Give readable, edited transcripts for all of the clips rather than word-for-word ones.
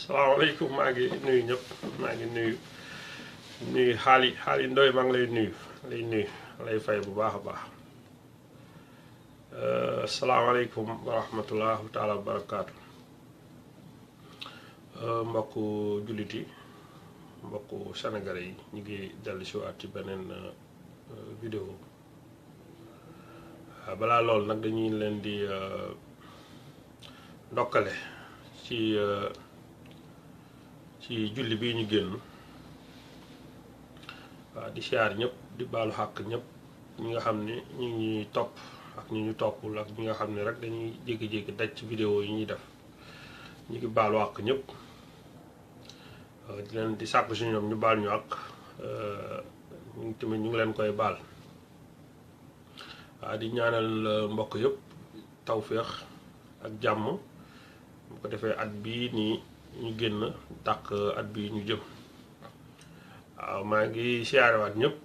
salaamaaleykum maa ngi nuyu ñëpp maa ngi nuyu xaali ndoy maa ngi lay fay bu baax a baax. salaamaaleykum wa rahmatullah taala wa barakaatu. mbokku jullit yi mbokku sénégalais yi ñu ngi dellu si waat ci beneen vidéo. balaa loolu nag dañuy leen di ndokkale ci julli bii ñu génn. waaw di siyaar ñëpp di baalu xàq ñëpp ñi nga xam ne ñu ngi ñuy topp ak ñi ñu toppul ak ñi nga xam ne rek dañuy jékki-jékki daj ci vidéo yi ñuy def ñu ngi baalu xàq ñëpp di leen di sàkku si ñoom ñu baal ñu àq ñu tamit ñu ngi leen koy baal. waaw di ñaanal mbokk yëpp tawféex ak jàmm bu ko defee at bii nii ñu génn dàq at bii ñu jëm. waaw maa ngi siyaarewaat ñëpp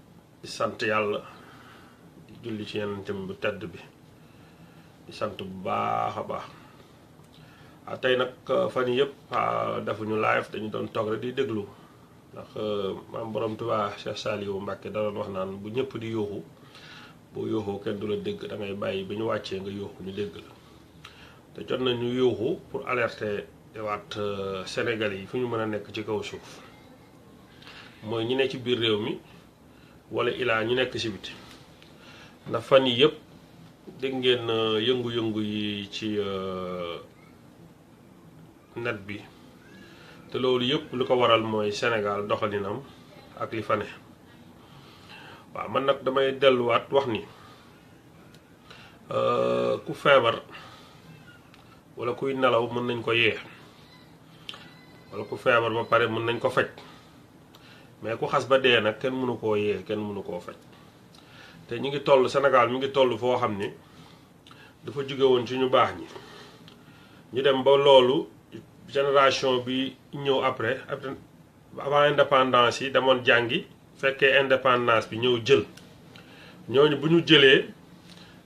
di sant yàlla di julli ci yeneen bu tedd bi di sant bu baax a baax. waaw tey nag fan yii yëpp defuñu live dañu doon toog rek di déglu ndax maam borom Tuubaa Cheikh Saliou Mbacke da doon wax naan bu ñëpp di yóoxu boo yóoxoo kenn du la dégg da ngay bàyyi ba ñu wàccee nga yóoxu ñu dégg la te jot nañu yóoxu pour alerter waat Sénégalais yi fu ñu mën a nekk ci kaw suuf. mooy ñi ne ci biir réew mi wala ilaa ñu nekk ci biti ndax fan yi yëpp dégg ngeen yëngu-yëngu yi ci net bi te loolu yëpp lu ko waral mooy Sénégal doxalinam ak li fa ne. waaw man nag damay delluwaat wax ni ku feebar wala kuy nelaw mën nañ ko yee wala ku feebar ba pare mën nañ ko faj. mais ku xas ba dee nag kenn mënu koo yee kenn mënu koo faj te ñu ngi toll Sénégal mi ngi toll foo xam ni dafa jóge woon ci ñu baax ñi ñu dem ba loolu génération bi ñëw après avant indépendance yi demoon jàngi fekkee indépendance bi ñëw jël ñooñu bu ñu jëlee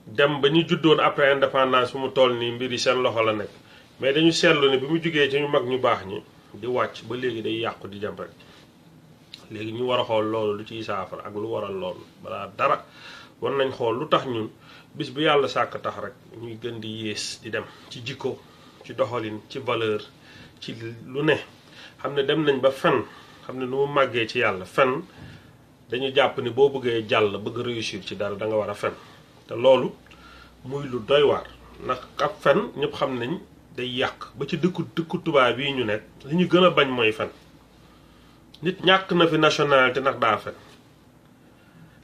dem ba ñu juddoon après indépendance fu mu toll nii mbir yi seen loxo la nekk mais dañu seetlu ne bi mu jógee ci ñu mag ñu baax ñi di wàcc ba léegi day yàqu di dem rek. léegi ñu war a xool loolu lu ciy saafara ak lu waral loolu balaa dara war nañ xool lu tax ñun bis bu yàlla sàkk tax rek ñuy gën di yées di dem ci jikko ci doxalin ci valeur ci lu ne xam ne dem nañ ba fen xam ne nu mu màggee ci yàlla fen dañu jàpp ni boo bëggee jàll bëgg réussir ci dara da nga war a fen te loolu muy lu doy waar ndax ab fen ñëpp xam nañ day yàq ba ci dëkku tubaab yi ñu nekk li ñu gën a bañ mooy fen. nit ñàkk na fi nationalité ndax daa fen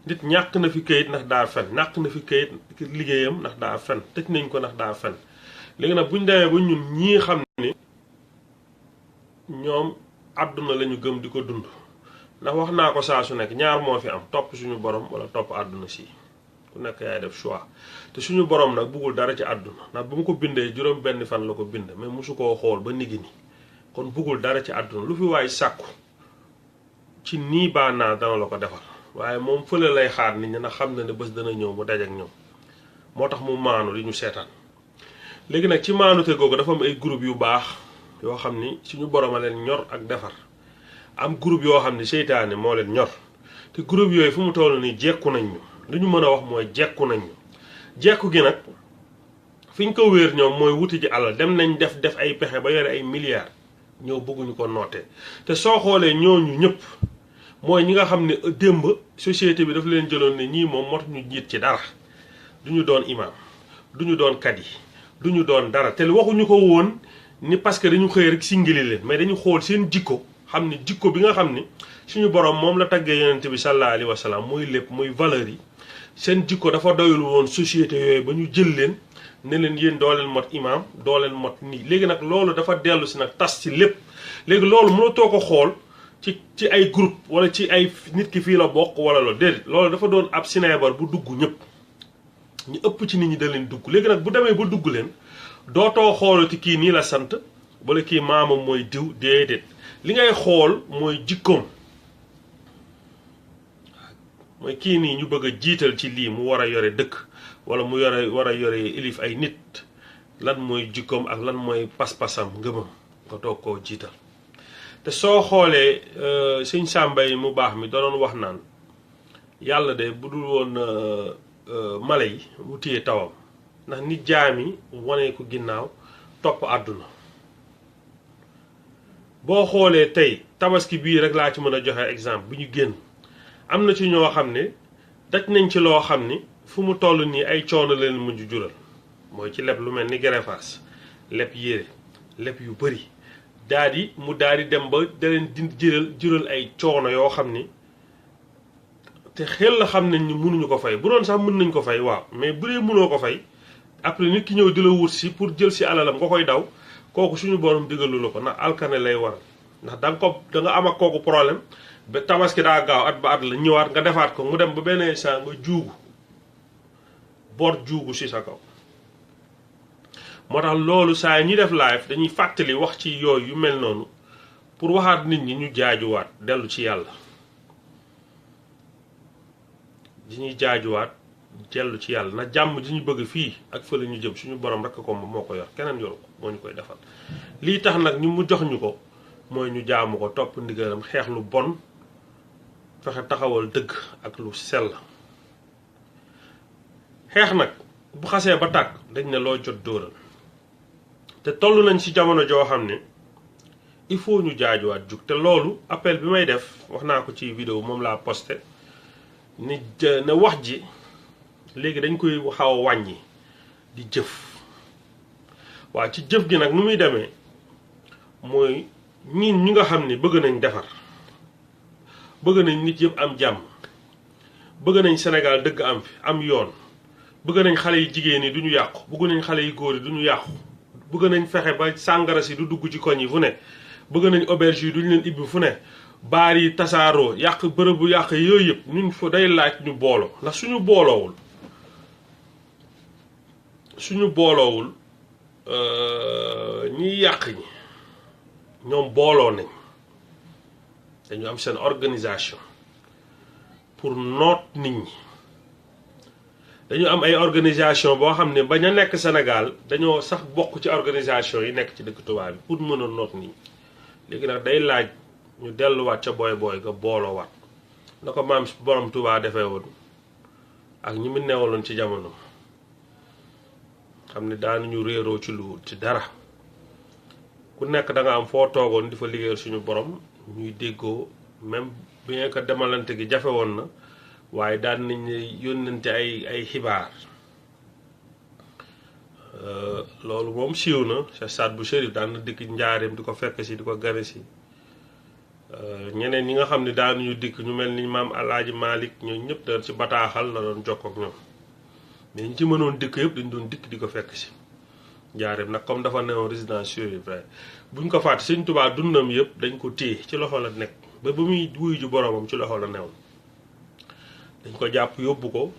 nit ñàkk na fi kayit ndax daa fen ñàkk na fi kayit liggéeyam ndax daa fen tëj nañ ko ndax daa fen léegi nag buñ demee ba ñun ñii xam ni ñoom àdduna lañu gëm di ko dund ndax wax naa ko saa su nekk ñaar moo fi am topp suñu borom wala topp àdduna si ku nekk yaay def choix te suñu borom nag buggul dara ci àdduna ndax bu mu ko bindee juróom benn fan la ko bind mais mosu koo xool ba nigi ni kon buggul dara ci àdduna lu fi waay sàkku ci nii baa naa dana la ko defal waaye moom fële lay xaar nit ñi na xam na ne bés dana ñëw mu daj ak ñoom moo tax mu maanu li ñu seetaan. léegi nag ci maanute googu dafa am ay groupe yu baax yoo xam ni suñu borom a leen ñor ak defar am groupe yoo xam ni seytaane moo leen ñor te groupe yooyu fu mu toll nii jekku nañ ñu li ñu mën a wax mooy jekku nañ ñu jekku gi nag fi ñu ko wéer ñoom mooy wuti ji alal dem nañ def ay pexe ba yore ay milliards ñëw bëgguñu ko nootee te soo xoolee ñooñu ñëpp. mooy ñi nga xam ne démb société bi dafa leen jëloon ne ñii moom motu ñu jiit ci dara duñu doon imam duñu doon kadi duñu doon dara te waxuñu ko woon ni parce que dañu xëy rek singili leen mais dañu xool seen jikko xam ne jikko bi nga xam ni suñu borom moom la taggee yonent bi sallallahu alayhi wa sallam muy lépp muy valeur yi seen jikko dafa doyul woon société yooyu ba ñu jël leen ne leen yéen doo leen mot imam doo leen mot nii léegi nag loolu dafa dellu si nag tas ci lépp léegi loolu mënatoo ko xool ci ay groupe wala ci ay nit ki fii la bokk wala loolu déedéet loolu dafa doon ab sineebar bu dugg ñëpp ñu ëpp ci nit ñi da leen dugg léegi nag bu demee ba dugg leen dootoo xoolati kii nii la sant wala kii maamam mooy diw déedéet li ngay xool mooy jikkoom mooy kii nii ñu bëgg a jiital ci lii mu war a yore dëkk wala mu war a yore ilif ay nit lan mooy jikkoom ak lan mooy pas-pasam ngëmam nga toog koo jiital te soo xoolee sëñ Samba yi mu baax mi doon wax naan yàlla de bu dul woon mala yi mu téye tawam ndax nit jaami wane ko ginnaaw topp àdduna. boo xoolee tey tabaski bii rek laa ci mën a joxe exemple bu ñu génn am na ci ñoo xam ne daj nañ ci loo xam ni fu mu toll nii ay coono leen mujj jural mooy ci leb lu mel ni gerefaas leb yére leb yu bëri mu daal di dem ba da leen di jural ay coono yoo xam ni te xel la xam nañ ni mënuñu ko fay bu doon sax mën nañ ko fay waaw mais bu dee mënoo ko fay après nit ki ñëw di la wut si pour jël si alalam nga koy daw kooku suñu borom digalu la ko ndax alkane lay waral ndax da nga am ak kooku problème ba tabaski daa gaaw at ba at la ñëwaat nga defaat ko mu dem ba benn instant nga juugu bor juugu si sa kaw. moo tax loolu saa ñi def live dañuy fàttali wax ci yooyu yu mel noonu pour waxaat nit ñi ñu jaajuwaat dellu ci yàlla ñuy jaajuwaat dellu ci yàlla na jàmm ji ñu bëgg fii ak fële ñu jëm suñu borom rek ko moo ko yor keneen yoru ko moo ñu koy defal. lii tax nag ñu mu jox ñu ko mooy ñu jaamu ko topp ndigalam xeex lu bon fexe taxawal dëgg ak lu sell. xeex nag bu xasee ba tàkk dañ ne loo jot dóoral te toll nañ ci jamono joo xam ne il faut ñu jaajuwaat jug te loolu appel bi may def wax naa ko ci vidéo moom laa posté ni ne wax ji léegi dañ koy xaw a wàññi di jëf. waaw ci jëf gi nag nu muy demee mooy ñi nga xam ne bëgg nañ defar bëgg nañ nit yëpp am jàmm bëgg nañ Sénégal dëgg am fi am yoon bëgg nañ xale yi jigéen yi duñu yàqu bëgg nañ xale yi góor yi duñu yàqu bëgg nañ fexe ba sàngara si du dugg ci koñ yi fu ne bëgg nañ auberge yi duñu leen ibbi fu ne baar yi tasaaroo yàq bërëbu yàq yooyu yëpp ñun fa day laaj ñu booloo ndax suñu booloowul ñiy yàq ñi ñoom booloo nañ dañu am seen organisation pour noot nit ñi dañu am ay organisation boo xam ne bañ a nekk Sénégal dañoo sax bokk ci organisation yi nekk ci dëkk tubaab bi pour mën a noot nit ñi léegi nag day laaj ñu delluwaat ca booy nga booloowaat na ko maam borom Tuubaa defee woon ak ñi mu newaloon ci jamono xam ne daanuñu réeroo ci lu ci dara ku nekk da nga am foo toogoon di fa liggéeyal suñu borom ñuy déggoo même bien que demalante gi jafe woon na waaye daan nañ yónnante ay xibaar loolu moom siiw na Cheikh Saad bu Chérif daan na dikk njaareem di ko fekk si di ko gane si ñeneen ñi nga xam ne daanuñu dikk ñu mel ni maam Alaaji Malick ñoo ñëpp da ci bataaxal la doon jokkoo ak ñoom mais ñi ci mënoon dikk yëpp dañ doon dikk di ko fekk si njaareem nag comme dafa newoon résidence surveillée buñ ko fàtte Sëñ Tuubaa dundam yëpp dañ ko téye ci loxo la nekk ba muy wuyu ju boromam ci loxo la newoon dañ ko jàpp yóbbu ko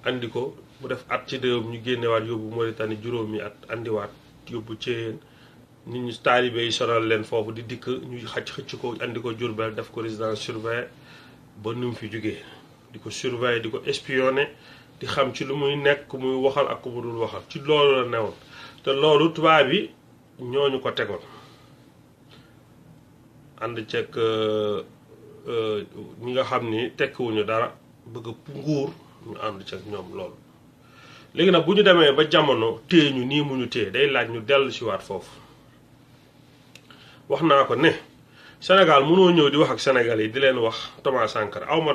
andi ko mu def at ci réewam ñu génnewaat yóbbu Mauritanie juróomi at andiwaat yóbbu Thiéyène nit ñi taalibe yi sonal leen foofu di dikk ñuy xëcc ko andi ko Diourbel def ko résidence surveillée ba nu mu fi jógee di ko surveiller di ko espionner di xam ci lu muy nekk ku muy waxal ak ku mu dul waxal ci loolu la newoon te loolu tubaab bi ñooñu ko tegoon ànd ceeg ñi nga xam ni tekkiwuñu dara bëgg nguur ñu ànd ceeg ñoom loolu léegi nag bu ñu demee ba jamono téye ñu nii mu ñu téye day laaj ñu dellu si waat foofu wax naa ko ne Sénégal mënoo ñëw di wax ak Sénégal yi di leen wax Thomas Sankara awma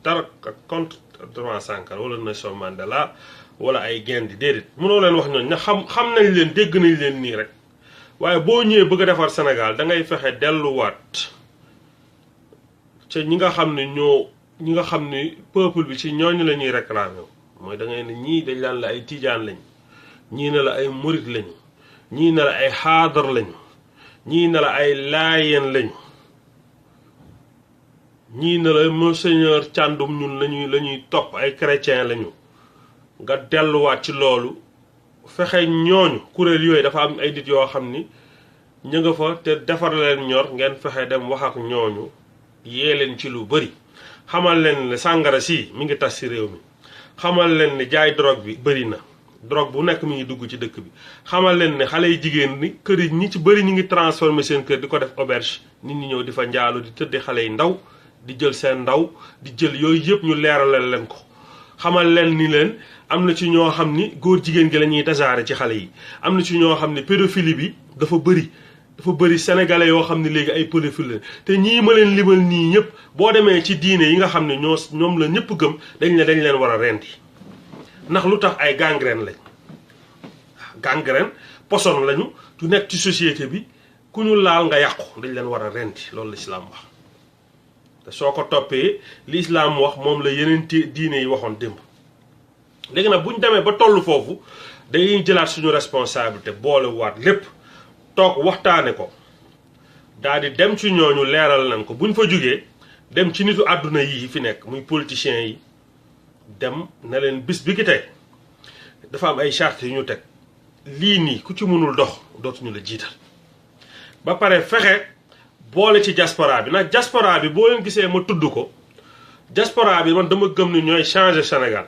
dara ak contre Thomas Sankara wala Nelson Mandela wala ay Gandhi déedéet mënoo leen wax ñooñu na xam nañ leen dégg nañ leen nii rek waaye boo ñëwee bëgg a defar Sénégal da ngay fexe delluwaat ca ñi nga xam ne peuple bi ci ñooñu la ñuy réclamer mooy da ngay ne ñii dañ laan la ay tijaan lañ ñii ne la ay murit lañu ñii ne la ay xaadar lañu ñii ne la ay laayeen lañu ñii ne la monseigneur Thiandoum ñun lañuy topp ay chrétien lañu nga delluwaat ci loolu fexe ñooñu kuréel yooyu dafa am ay nit yoo xam ni ñu nga fa te defar leen ñor ngeen fexe dem wax ak ñooñu yee leen ci lu bari xamal leen ne sàngara si mi ngi tas ci réew mi xamal leen ne jaay drogue bi bari na drogue bu nekk mi ngi dugg ci dëkk bi xamal leen ne xale yi jigéen ni kër yi ñi ci bëri ñu ngi transformer seen kër di ko def auberge nit ñi ñëw di fa njaalu di tëddee xale yi ndaw di jël seen ndaw di jël yooyu yëpp ñu leeralal leen ko xamal leen ni leen am na ci ñoo xam ni góor jigéen gi la ñuy tasaare ci xale yi am na ci ñoo xam ne pédophilie bi dafa bëri sénégalais yoo xam ne léegi ay pédophile la te ñii ma leen limal nii ñëpp boo demee ci diine yi nga xam ne ñoom la ñëpp gëm dañ leen war a rendi ndax lu tax ay gangrène lañ gangrène poson lañu du nekk ci société bi ku ñu laal nga yàqu dañ leen war a rendi loolu l'islam wax te soo ko toppee li islam wax moom la yeneen diine yi waxoon démb léegi nag bu ñu demee ba toll foofu dañuy jëlaat suñu responsabilité boole waat lépp toog waxtaane ko daal di dem ci ñooñu leeral nañ ko buñ fa jógee dem ci nitu àdduna yi fi nekk muy politiciens yi dem na leen bis bi ki tey dafa am ay charte yu ñu teg lii nii ku ci mënul dox dootuñu la jiital ba pare fexe boole ci diaspora bi nag diaspora bi boo leen gisee ma tudd ko diaspora bi man dama gëm ni ñooy changer Sénégal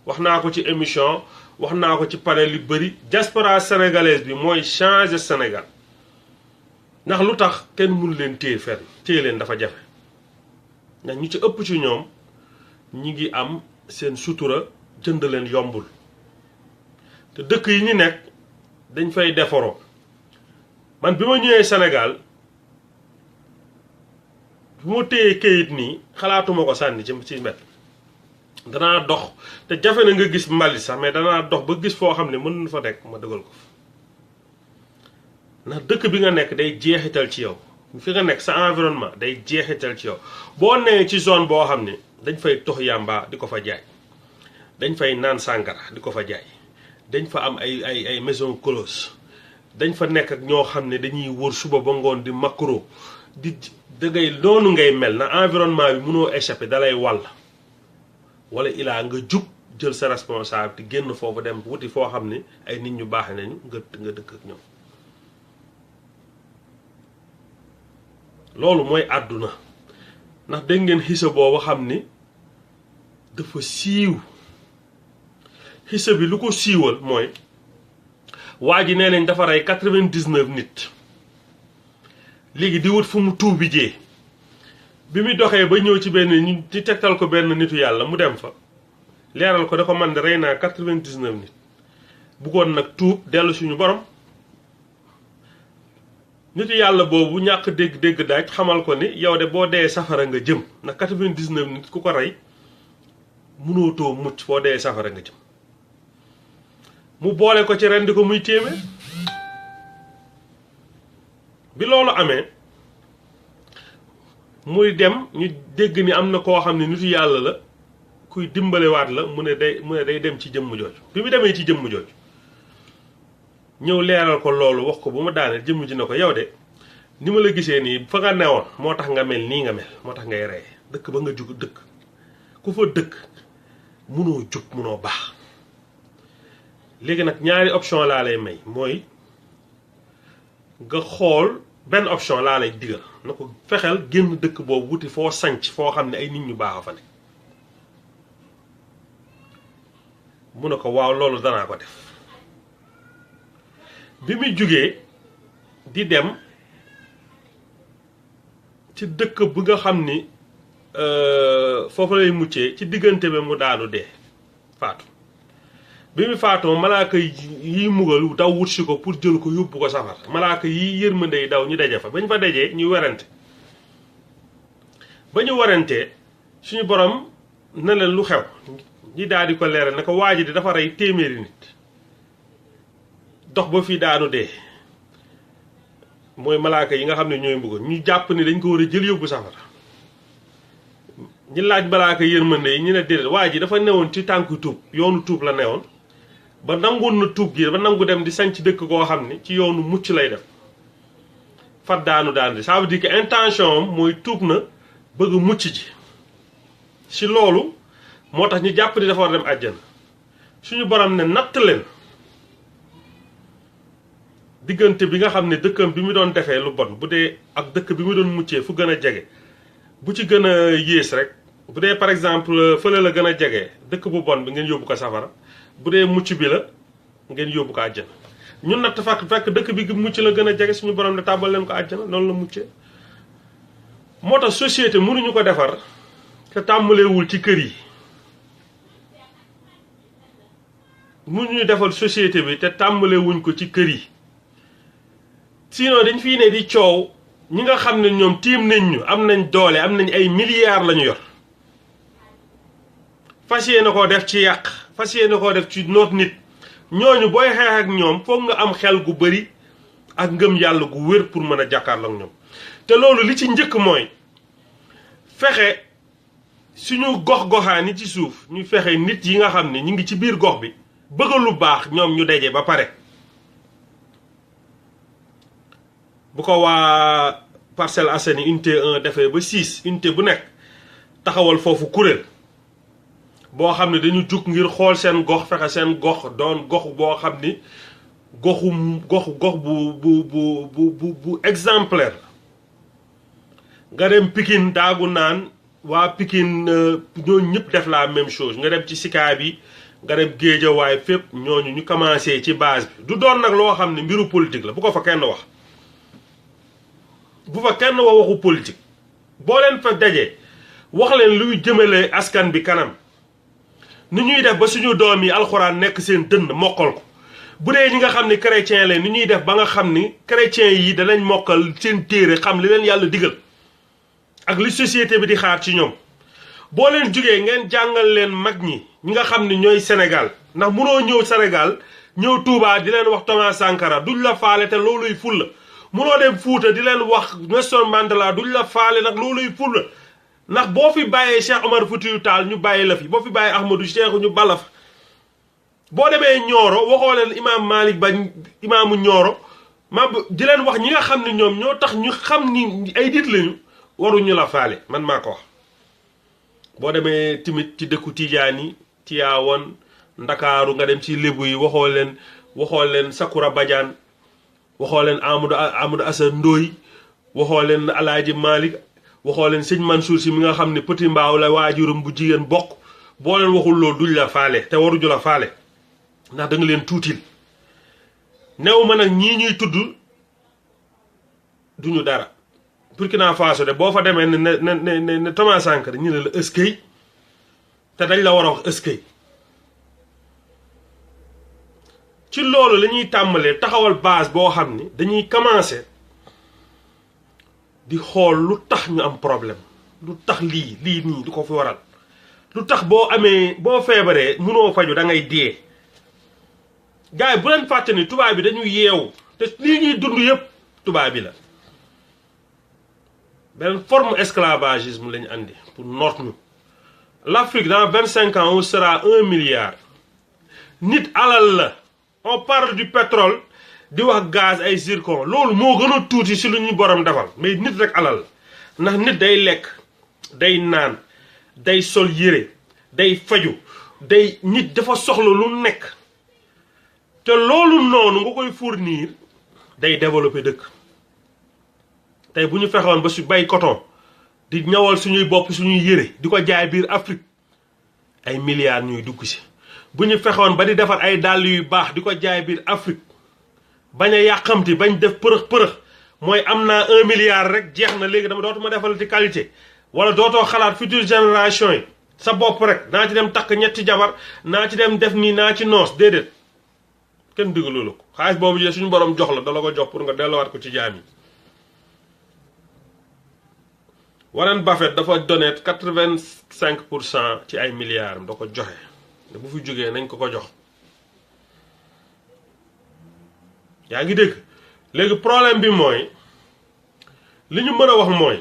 wax naa ko ci émission wax naa ko ci panel yu bëri diaspora sénégalaise bi mooy changer Sénégal ndax lu tax kenn mënu leen téye fenn téye leen dafa jafe ndax ñu ci ëpp ci ñoom ñi ngi am seen sutura jënd leen yombul te dëkk yi ñu nekk dañ fay defaroo man bi ma ñëwee Sénégal bu ma téyee kayit nii xalaatuma ko sànni ci mbedd danaa dox te jafe na nga gis mbalit sax mais danaa dox ba gis foo xam ne mën na fa nekk ma dëgal ko ndax dëkk bi nga nekk day jeexital ci yow fi nga nekk sa environnement day jeexital ci yow boo nee ci zone boo xam ne dañ fay tox yàmba di ko fa jaay dañ fay naan sàngara di ko fa jaay dañ fa am ay maison close dañ fa nekk ak ñoo xam ne dañuy wër suba ba ngoon di macro di dangay noonu ngay mel na environnement bi mënoo échapper dalay wàll wala ilaa nga jug jël sa responsabilité génn foofu dem wuti foo xam ne ay nit ñu baax nañu nga dëkk ak ñoom loolu mooy àdduna ndax dégg ngeen xisa boobu xam ni dafa siiw xisa bi lu ko siiwal mooy waa ji nee nañ dafa rey 99 nit léegi di wut fu mu tuubi jee bi muy doxee ba ñëw ci benn ñu ci tegtal ko benn nitu yàlla mu dem fa leeral ko da ko man de rey naa 99 nit buggoon nag tuub dellu suñu borom nitu yàlla boobu ñàkk dégg daaj xamal ko ni yow de boo dee safara nga jëm ndax 99 nit ku ko rey mënootoo mucc foo dee safara nga jëm mu boole ko ci rendi ko muy téeméer bi loolu amee muy dem ñu dégg ni am na koo xam ne nitu yàlla la kuy dimbalewaat la mu ne day dem ci jëmm jooju bi mu demee ci jëmm jooju ñëw leeral ko loolu wax ko bu ma daaneel jëmm ji ne ko yow de ni ma la gisee nii fa nga newoon moo tax nga mel nii nga mel moo tax ngay rey dëkk ba nga jug dëkk ku fa dëkk munoo jug munoo baax léegi nag ñaari option laa lay may mooy nga xool benn option laa lay digal na ko fexeel génn dëkk boobu wuti foo sanc foo xam ne ay nit ñu baax a fa ne mu ne ko waaw loolu danaa ko def bi muy jógee di dem ci dëkk bu nga xam ni foofu lay muccee ci diggante bi mu daanu dee faatu bi mu faatoo malaaka yi mugal daw wut si ko pour jël ko yóbbu ko safar malaaka yi yërmande yi daw ñu daje fa bañ fa dajee ñu werante ba ñu warantee suñu borom na leen lu xew ñi daal di ko leeral ne ko waa ji di dafa rey téeméeri nit dox ba fii daanu dee mooy malaaka yi nga xam ne ñooy mbugal ñu jàpp ni dañ ko war a jël yóbbu safara ñi laaj malaaka yërmande yi ñu ne déedéet waa ji dafa newoon ci tànku tuub yoonu tuub la newoon ba nangoon na tuub gi ba nangu dem di sanc dëkk koo xam ne ci yoonu mucc lay def fat daanu di ça veut dire que intention am mooy tuub na bëgg mucc ji si loolu moo tax ñu jàpp ni dafa war dem àjjana suñu borom ne natt leen diggante bi nga xam ne dëkkam bi mu doon defee lu bon bu dee ak dëkk bi mu doon muccee fu gën a jege bu ci gën a yées rek bu dee par exemple fële la gën a jege dëkk bu bon bi ngeen yóbbu ko safara bu dee mucc bi la ngeen yóbbu ko àjjana. ñun nag fekk dëkk bi mucc la gën a jege suñu borom ne tàbbal leen ko àjjana noonu la muccee. moo tax société mënuñu ko defar te tàmbalewul ci kër yi. mënuñu defal société bi te tàmbalewuñ ko ci kër yi. sinon dañ fii ne di coow ñi nga xam ne ñoom tiim nañ ñu am nañ doole am nañ ay milliards la ñu yor. fas yéene koo def ci yàq fas yéene koo def ci noot nit ñooñu booy xeex ak ñoom foog nga am xel gu bari ak ngëm yàlla gu wér pour mën a jàkkaarloo ak ñoom. te loolu li ci njëkk mooy fexe suñu gox-goxaan yi ci suuf ñu fexe nit yi nga xam ne ñu ngi ci biir gox bi bëgg lu baax ñoom ñu daje ba pare. bu ko waa Parcelles Assainies unité 1 defee ba 6 unité bu nekk taxawal foofu kuréel boo xam ne dañu jug ngir xool seen gox fexe seen gox doon gox boo xam ni gox bu exemplaire la. nga dem Pikine daagu naan waa Pikine ñooñu ñëpp def la même chose nga dem ci Sicap bi nga dem Guédiawaye fépp ñooñu ñu commencé ci base bi. du doon nag loo xam ne mbiru politique la bu ko fa kenn wax. bu fa kenn waxu politique boo leen fa dajee wax leen luy jëmale askan bi kanam ni ñuy def ba suñu doom yi alxuraan nekk seen dënn mokkal ko. bu dee ñi nga xam ni chrétien leen ni ñuy def ba nga xam ni chrétien yi danañ mokkal seen téere xam li leen yàlla digal ak li société bi di xaar ci ñoom. boo leen jógee ngeen jàngal leen mag ñi nga xam ni ñooy Sénégal ndax munoo ñëw Sénégal ñëw Touba di leen wax Thomas Sankara duñ la faale te looluy fulla. munoo dem Fuuta di leen wax Nelson Mandela duñ la faale nag looluy fulla ndax boo fi bàyyee Cheikh Omar Foutiyou Tall ñu bàyyi la fi boo fi bàyyee Ahmadou Cheikh ñu bala fa. boo demee Nioro waxoo leen imaam Malick Ba imaamu Nioro ma di leen wax ñi nga xam ne ñoom ñoo tax ñu xam ni ay nit lañu waruñu la faale man maa ko wax. boo demee timit ci dëkku Tijaan yi Tiwaawan Ndakaaru nga dem ci Lébu yi waxoo leen Sakura Badiane waxoo leen Amadou Assane Ndoye waxoo leen Alaaji Malick waxoo leen sëñ Mansour si mi nga xam ne Petit Mbaaw la waajuram bu jigéen bokk boo leen waxul loolu duñ la faale te waruñu la faale ndax da nga leen tuutil. new ma nag ñii ñuy tudd duñu dara Burkina Faso de boo fa demee ne Thomas Sankara ñu ne la ëskay te dañ la war a wax ëskay. ci loolu la ñuy tàmbalee taxawal base boo xam ni dañuy commencer di xool lu tax ñu am problème lu tax lii nii du ko fi waral lu tax boo feebaree mënoo faju da ngay dee. gars yi bu leen fàtte ni tubaab bi dañuy yeewu te lii ñuy dund yëpp tubaab bi la. beneen forme esclavagisme lañu andi pour noot ñu. l'Afrique dans 25 ans on sera 1 milliard. nit alal la. on parle du pétrole di wax gaz ay zircon loolu moo gën a tuuti si lu ñu borom defal mais nit rek alal ndax nit day lekk day naan day sol yére day faju nit dafa soxla lu nekk te loolu noonu nga koy fournir day développer dëkk. tey bu ñu fexoon ba su bay coton di ñawal suñuy bopp suñuy yére di ko jaay biir Afrique ay milliards ñuy dugg si. bu ñu fexoon ba di defar ay dàll yu baax di ko jaay biir Afrique bañ a yàqamti bañ def përëx mooy am naa 1 milliard rek jeex na léegi dama dootuma defal ci qualité wala dootoo xalaat future génération yi sa bopp rek naa ci dem takk ñetti jabar naa ci dem def nii naa ci noos déedéet kenn digalu la ko xaalis boobu jëlee suñu borom jox la dala ko jox pour nga delluwaat ko ci jaam yi. Warren Buffett dafa donné 85% ci ay milliards am da ko joxe. bu fi jógee nañ ko jox yaa ngi dégg léegi problème bi mooy li ñu mën a wax mooy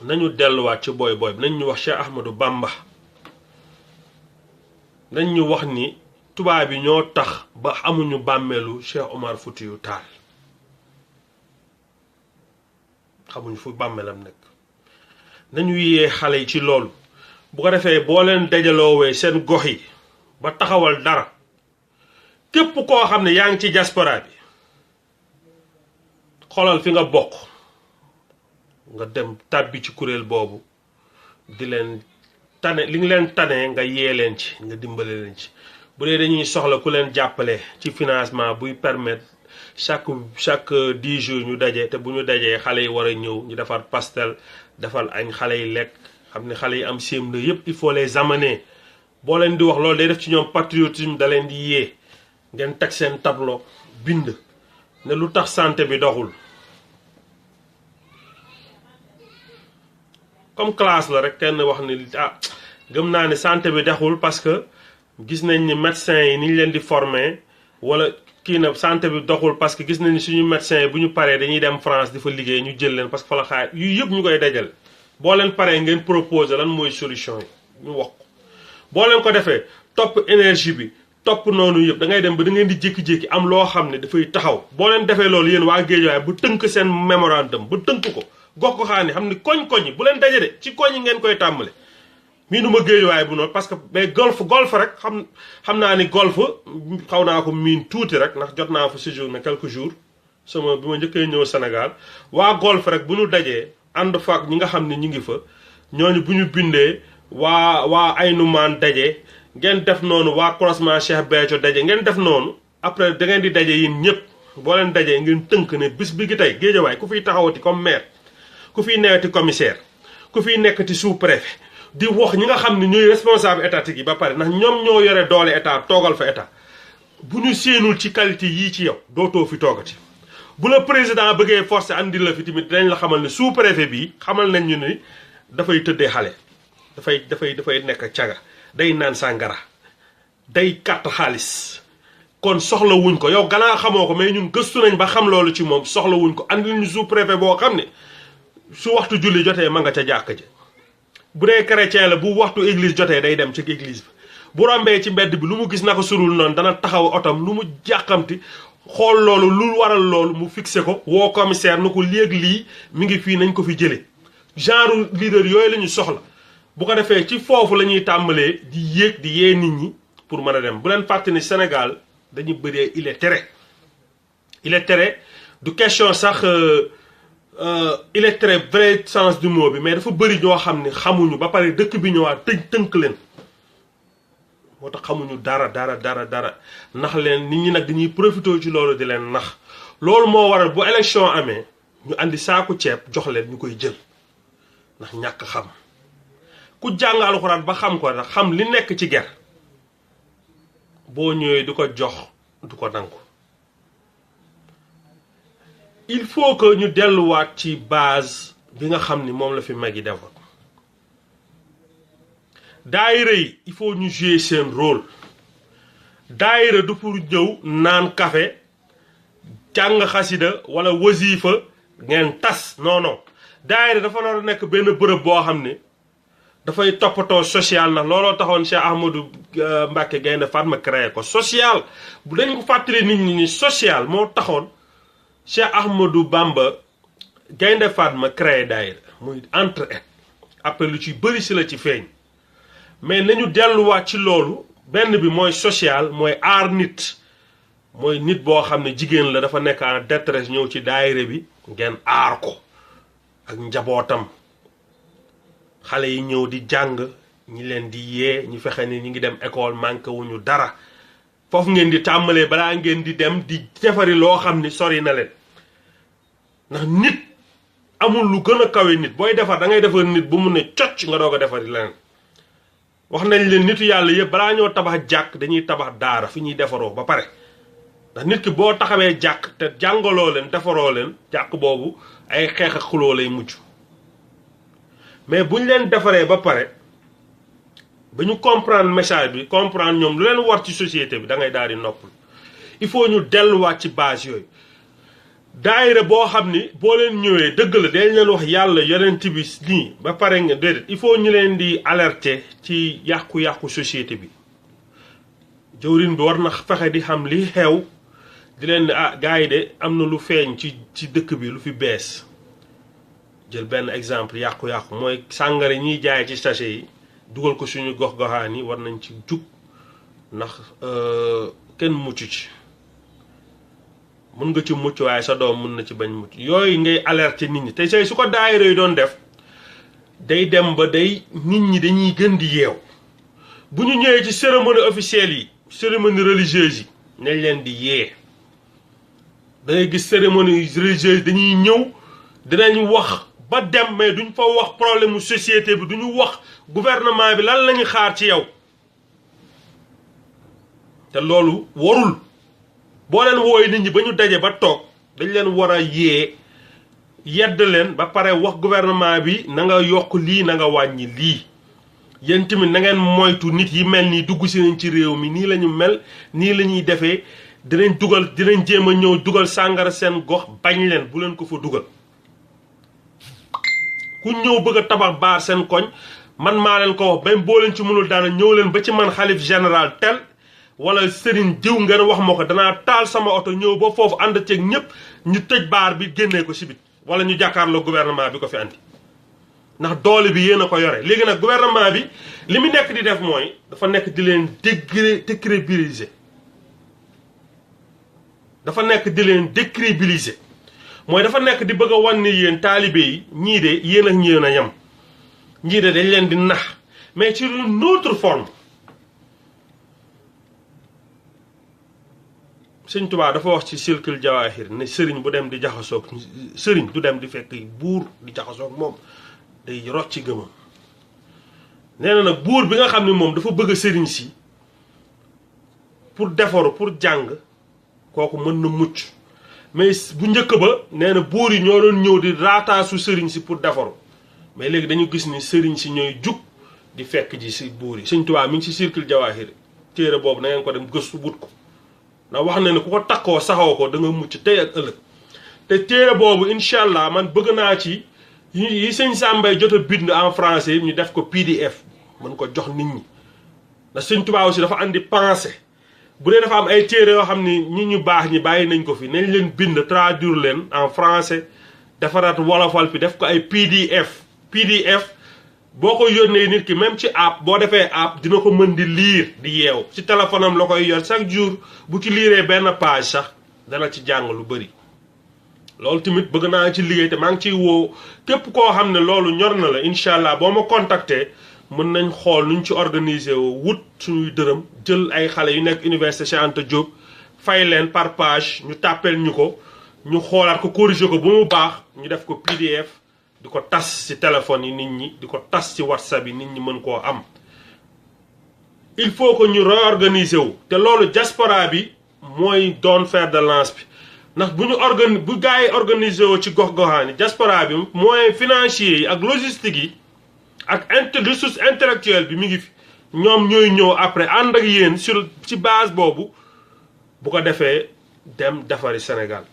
nañu delluwaat ci booy bi nañ ñu wax Cheikh Ahmadou Bamba nañ ñu wax ni tubaab bi ñoo tax ba amuñu bàmmeelu Cheikh Omar Foutiyou Tall xamuñu fu bàmmeelam nekk nañu yee xale yi ci loolu bu ko defee boo leen dajaloowee seen gox yi ba taxawal dara képp koo xam ne yaa ngi ci diaspora bi xoolal fi nga bokk nga dem tàbbi ci kuréel boobu di leen tane li nga leen tanee nga yee leen ci nga dimbale leen ci bu dee dañuy soxla ku leen jàppale ci financement buy permettre chaque 10 jours ñu daje te bu ñu dajee xale yi war a ñëw ñu defar pastel defal añ xale yi lekk xam ne xale yi am CM2 yëpp il faut les amener boo leen di wax loolu day def ci ñoom patriotisme da leen di yee ngeen teg seen tableau bind ne lu tax santé bi doxul comme classe la rek kenn wax ni gëm naa ne santé bi doxul parce que gis nañ ni médecins yi ni ñu leen di former wala kii na santé bi doxul parce que gis nañ ni suñu médecins yi bu ñu paree dañuy dem France di fa liggéey ñu jël leen parce que fa la xaar yu yëpp ñu koy dajal boo leen paree ngeen proposer lan mooy solution yi ñu wax ko boo leen ko defee topp énergie bi topp noonu yëpp da ngay dem ba da ngeen di jékki-jékki am loo xam ne dafay taxaw boo leen defee loolu yéen waa Guédiawaye bu tënk seen mémorandum bu tënk ko gox ko xaani xam ni koñ-koñ yi bu leen daje de ci koñ yi ngeen koy tàmbale mii nu ma Guédiawaye bu noonu parce que mais golf rek xam naa ni golf xaw naa ko miin tuuti rek ndax jot naa fa séjourné quelques jours sama bi ma njëkkee ñëw Sénégal waa golf rek bu ñu dajee ànd faak ñi nga xam ne ñi ngi fa ñooñu bu ñu bindee waa Aynoumane daje ngeen def noonu waa croisement Cheikh Béthio daje ngeen def noonu après da ngeen di daje yéen ñëpp boo leen dajee ngeen tënk ne bis bi gi tey Guédiawaye ku fiy taxawati comme maire ku fiy neweti commissaire ku fiy nekkati sous-préfet di wax ñi nga xam ne ñooy responsable étatique yi ba pare ndax ñoom ñoo yore doole état toogal fa état bu ñu séenul ci qualité yii ci yow dootoo fi toogati bu la président bëggee forcé andi la fi tamit dinañ la xamal ne sous-préfet bii xamal nañ ñu ni dafay tëddee xale dafay nekk caga day naan sàngara day kàtt xaalis kon soxla wuñ ko yow ganaa xamoo ko mais ñun gëstu nañ ba xam loolu ci moom soxla wuñ ko andi ñu sous-préfet boo xam ne su waxtu julli jotee ma nga ca jàkk ji bu dee chrétien la bu waxtu église jotee day dem ci église bi bu rombee ci mbedd bi lu mu gis naka surul noonu dana taxaw otom lu mu jàqamti xool loolu lu waral loolu mu fixé ko woo commissaire na ko léegi lii mi ngi fii nañ ko fi jëlee genre leader yooyu la ñu soxla bu ko defee ci foofu la ñuy tàmbalee di yéeg di yee nit ñi pour mën a dem bu leen fàtte ni Sénégal dañu bëree il est terre du question sax il est très vrai sens du mot bi mais dafa bëri ñoo xam ne xamuñu ba pare dëkk bi ñëwaat tënk leen moo tax xamuñu dara nax leen nit ñi nag dañuy profité ci loolu di leen nax loolu moo waral bu élection amee ñu andi saaku ceeb jox leen ñu koy jël ndax ñàkk xam ku jàng alxuraan ba xam ko nag xam li nekk ci ger boo ñëwee du ko jox du ko nangu il faut que ñu delluwaat ci base bi nga xam ni moom la fi mag yi defoon daayira yi il faut ñu jouer seen rôle daayira du pour ñëw naan café jàng xasida wala wasifa ngeen tas non daayira dafa nar a nekk benn bërëb boo xam ne dafay toppatoo social na looloo taxoon Cheikh Ahmadou Mbacké Gaïndé Fatma créé ko social bu dañ ko fàttali nit ñi ni social moo taxoon Cheikh Ahmadou Bamba Gaïndé Fatma créé daayira muy entre-aide après lu ci bëri si la ci feeñ mais nañu delluwaat ci loolu benn bi mooy social mooy aar nit mooy nit boo xam ne jigéen la dafa nekk en détresse ñëw ci daayira bi ngeen aar ko ak njabootam xale yi ñëw di jàng ñi leen di yee ñu fexe ni ñi ngi dem école manqué wuñu dara foofu ngeen di tàmbalee balaa ngeen di dem di defari loo xam ni sori na leen ndax nit amul lu gën a kawe nit booy defar da ngay defar nit bu mu ne cocc nga doog a defari leneen wax nañ leen nitu yàlla yëpp balaa ñoo tabax jàkk dañuy tabax daara fi ñuy defaroo ba pare ndax nit ki boo taxawee jàkk te jàngaloo leen defaroo leen jàkk boobu ay xeex ak xuloo lay mujj mais bu ñu leen defaree ba pare ba ñu comprendre message bi comprendre ñoom lu leen war ci société bi da ngay daal di noppal il faut ñu delluwaat ci base yooyu daayira boo xam ni boo leen ñëwee dëgg la dañ leen wax yàlla yonent bi nii ba pare nga déedéet il faut ñu leen di alerter ci yàqu-yàqu société bi jëwrin bi war na fexe di xam li xew di leen ne gars yi de am na lu feeñ ci dëkk bi lu fi bees jël benn exemple yàqu-yàqu mooy sàngara ñiy jaay ci sachet yi dugal ko suñu gox-goxaan yi war nañ ci jug ndax kenn mucc ci mun nga ci mucc waaye sa doom mun na ci bañ mucc yooyu ngay alerter nit ñi te say su ko daayira yi doon def day dem ba day nit ñi dañuy gën di yeew bu ñu ñëwee ci cérémonie officielle yi cérémonie religieuse yi nañ leen di yee. da ngay gis cérémonie religieuse dañuy ñëw dinañ wax ba dem mais duñ fa wax problème mu société bi duñu wax gouvernement bi lan lañu xaar ci yow te loolu warul boo leen wooy nit ñi ba ñu daje ba toog dañ leen war a yee yedd leen ba pare wax gouvernement bi na nga yokk lii na nga wàññi lii yéen tamit na ngeen moytu nit yi mel nii dugg si nañ ci réew mi nii la ñu mel nii la ñuy defee dinañ jéem a ñëw dugal sàngara seen gox bañ leen bu leen ko fa dugal ku ñëw bëgg a tabax baar seen koñ man maa leen ko wax même boo leen ci mënul dara ñëw leen ba ci man xalif général tel wala sëriñ diw ngeen wax ma ko danaa taal sama oto ñëw ba foofu ànd ceeg ñëpp ñu tëj baar bi génnee ko si bit wala ñu jàkkaarloo gouvernement bi ko fi andi ndax doole bi yéen a ko yore léegi nag gouvernement bi li mu nekk di def mooy dafa nekk di leen décrédibiliser dafa nekk di leen décrédibiliser mooy dafa nekk di bëgg a wan ni yéen taalibe yi ñii de yéen ak ñeen a yem ñii de dañ leen di nax mais ci une autre forme sëñ Tuubaa dafa wax ci silkul jawaahir ne sëriñ bu dem di jaxasoog sëriñ du dem di fekk buur di jaxasoog moom day rocc ci gëmam nee na nag buur bi nga xam ne moom dafa bëgg sëriñ si pour defaru pour jàng kooku mën na mucc mais bu njëkk ba nee na buur yi ñoo doon ñëw di raataasu sëriñ si pour defaru mais léegi dañu gis ni sëriñ si ñooy jug di fekk ji si buur yi sëñ Tuubaa mi ngi si silkul jawaahir téere boobu na ngeen ko dem gëstu wut ko ndax wax na ne ku ko takkoo saxoo ko da nga mucc tey ak ëllëg te téere boobu incha allah man bëgg naa ci yi sëñ Sambay jot a bind en français ñu def ko PDF mën ko jox nit ñi ndax sëñ Tuubaa aussi dafa andi pensée bu dee dafa am ay téere yoo xam ni ñi ñu baax ñi bàyyi nañ ko fi nañ leen bind traduire leen en français defaraat wolofal bi def ko ay PDF boo ko yónnee nit ki même ci app boo defee app dina ko mën di lire di yeew ci téléphone am la koy yor chaque jour bu ci liiree benn page sax dana ci jàng lu bëri loolu tamit bëgg naa ci liggéey te maa ngi ciy woo képp koo xam ne loolu ñor na la incha allah boo ma contacter mën nañ xool nuñ ci organiser woo wut suñuy dërëm jël ay xale yu nekk université Cheikh Anta Diop fay leen par page ñu tàppeel ñu ko ñu xoolaat ko corriger ko ba mu baax ñu def ko PDF di ko tas ci téléphone yi nit ñi di ko tas ci WhatsApp yi nit ñi mën koo am il faut que ñu réorganiser wu te loolu diaspora bi mooy doon fer de lance bi ndax bu gars yi organiser wu ci gox-goxaan yi diaspora bi moyen financier yi ak logistique yi ak ressource intellectuelle bi mi ngi fi ñoom ñooy ñëw après ànd ak yéen ci base boobu bu ko defee dem defari Sénégal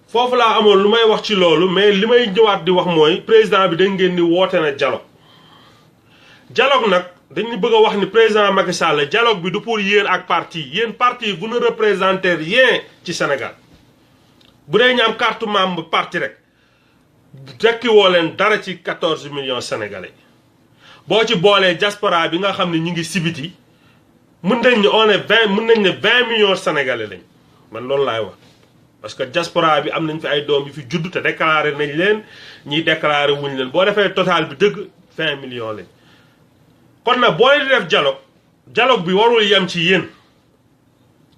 foofu laa amoon lu may wax ci loolu mais li may ñëwaat di wax mooy président bi dañ ngeen ni woote na dialogue nag dañu bëgg a wax ni président Macky Sall dialogue bi du pour yéen ak parti yéen parti vous ne représentez rien ci Sénégal bu dee ñu am carte membre parti rek dekki woo leen dara ci 14 millions sénégalais boo ci boolee diaspora bi nga xam ne ñu ngi sibiti mën nañ ne 20 millions sénégalais lañ man loolu laay wax parce que diaspora bi am nañ fi ay doom yu fi judd te déclaré nañ leen ñiy déclaré wuñ leen boo defee total bi dëgg 20 millions lañ kon nag boo leen di def dialogue bi warul yem ci yéen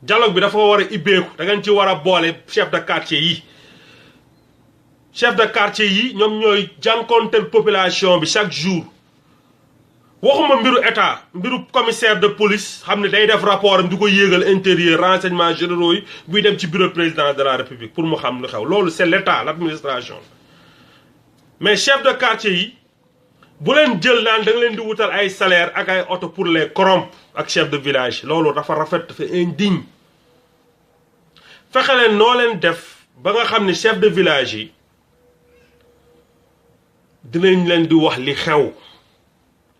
dialogue bi dafa war a ibbeeku da ngeen ci war a boole chef de quartier yi ñoom ñooy jànkonteel population bi chaque jour waxuma mbiru état mbiru commissaire de police xam ne day def rapport am di ko yéegal intérieur renseignements généraux yi buy dem ci bureau président de la république pour mu xam lu xew loolu c'est l'état l'administration mais chef de quartier yi bu leen jël naan da nga leen di wutal ay salaire ak ay oto pour les corrompre ak chef de village loolu dafa rafet dafa indigne fexe leen noo leen def ba nga xam ne chef de village yi dinañ leen di wax li xew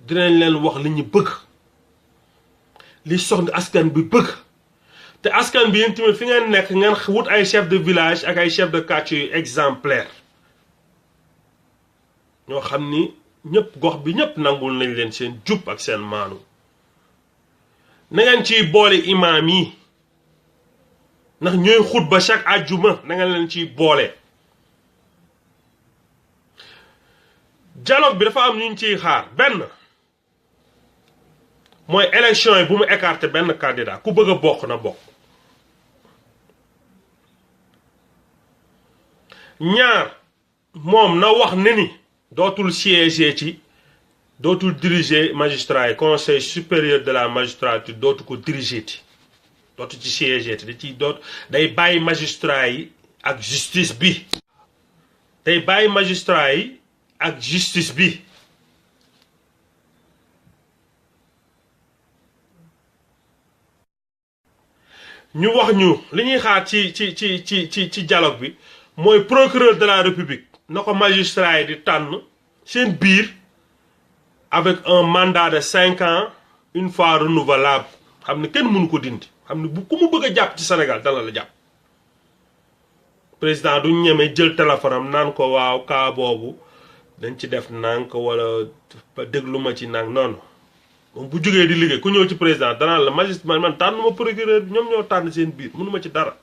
dinañ leen wax li ñu bëgg li soxna askan bi bëgg te askan bi yéen tamit fi ngeen nekk ngeen wut ay chef de village ak ay chef de quartier yu exemplaire ñoo xam ni ñëpp gox bi ñëpp nangul nañ leen seen jub ak seen maanu na ngeen ciy boole imaam yi ndax ñooy xutba chaque àjjuma na ngeen leen ciy boole dialogue bi dafa am ñu ciy xaar benn mooy élection yi bu mu écarter benn candidat ku bëgg a bokk na bokk. ñaar moom na wax ne ni dootul siéger ci dootul diriger magistrat yi conseil supérieur de la magistrature dootu ko diriger ti dootu ci siéger ti da ciy doot day bàyyi magistrat yi ak justice bi day bàyyi magistrat yi ak justice bi ñu wax ñu li ñuy xaar ci dialogue bi mooy procureur de la république na ko magistrat yi di tànn seen biir avec un mandat de 5 ans une fois renouvelable xam ne kenn mënu ko dindi xam ne bu ku mu bëgg a jàpp ci Sénégal dana la jàpp président du ñeme jël téléphone am naan ko waaw kaa boobu dañ ci def nank wala déglu ma ci nang noonu moom bu jógee di liggéey ku ñëw ci président danaa la magistrat man tànn ma procureur bi ñoom ñoo tànn seen biir mënu ma ci dara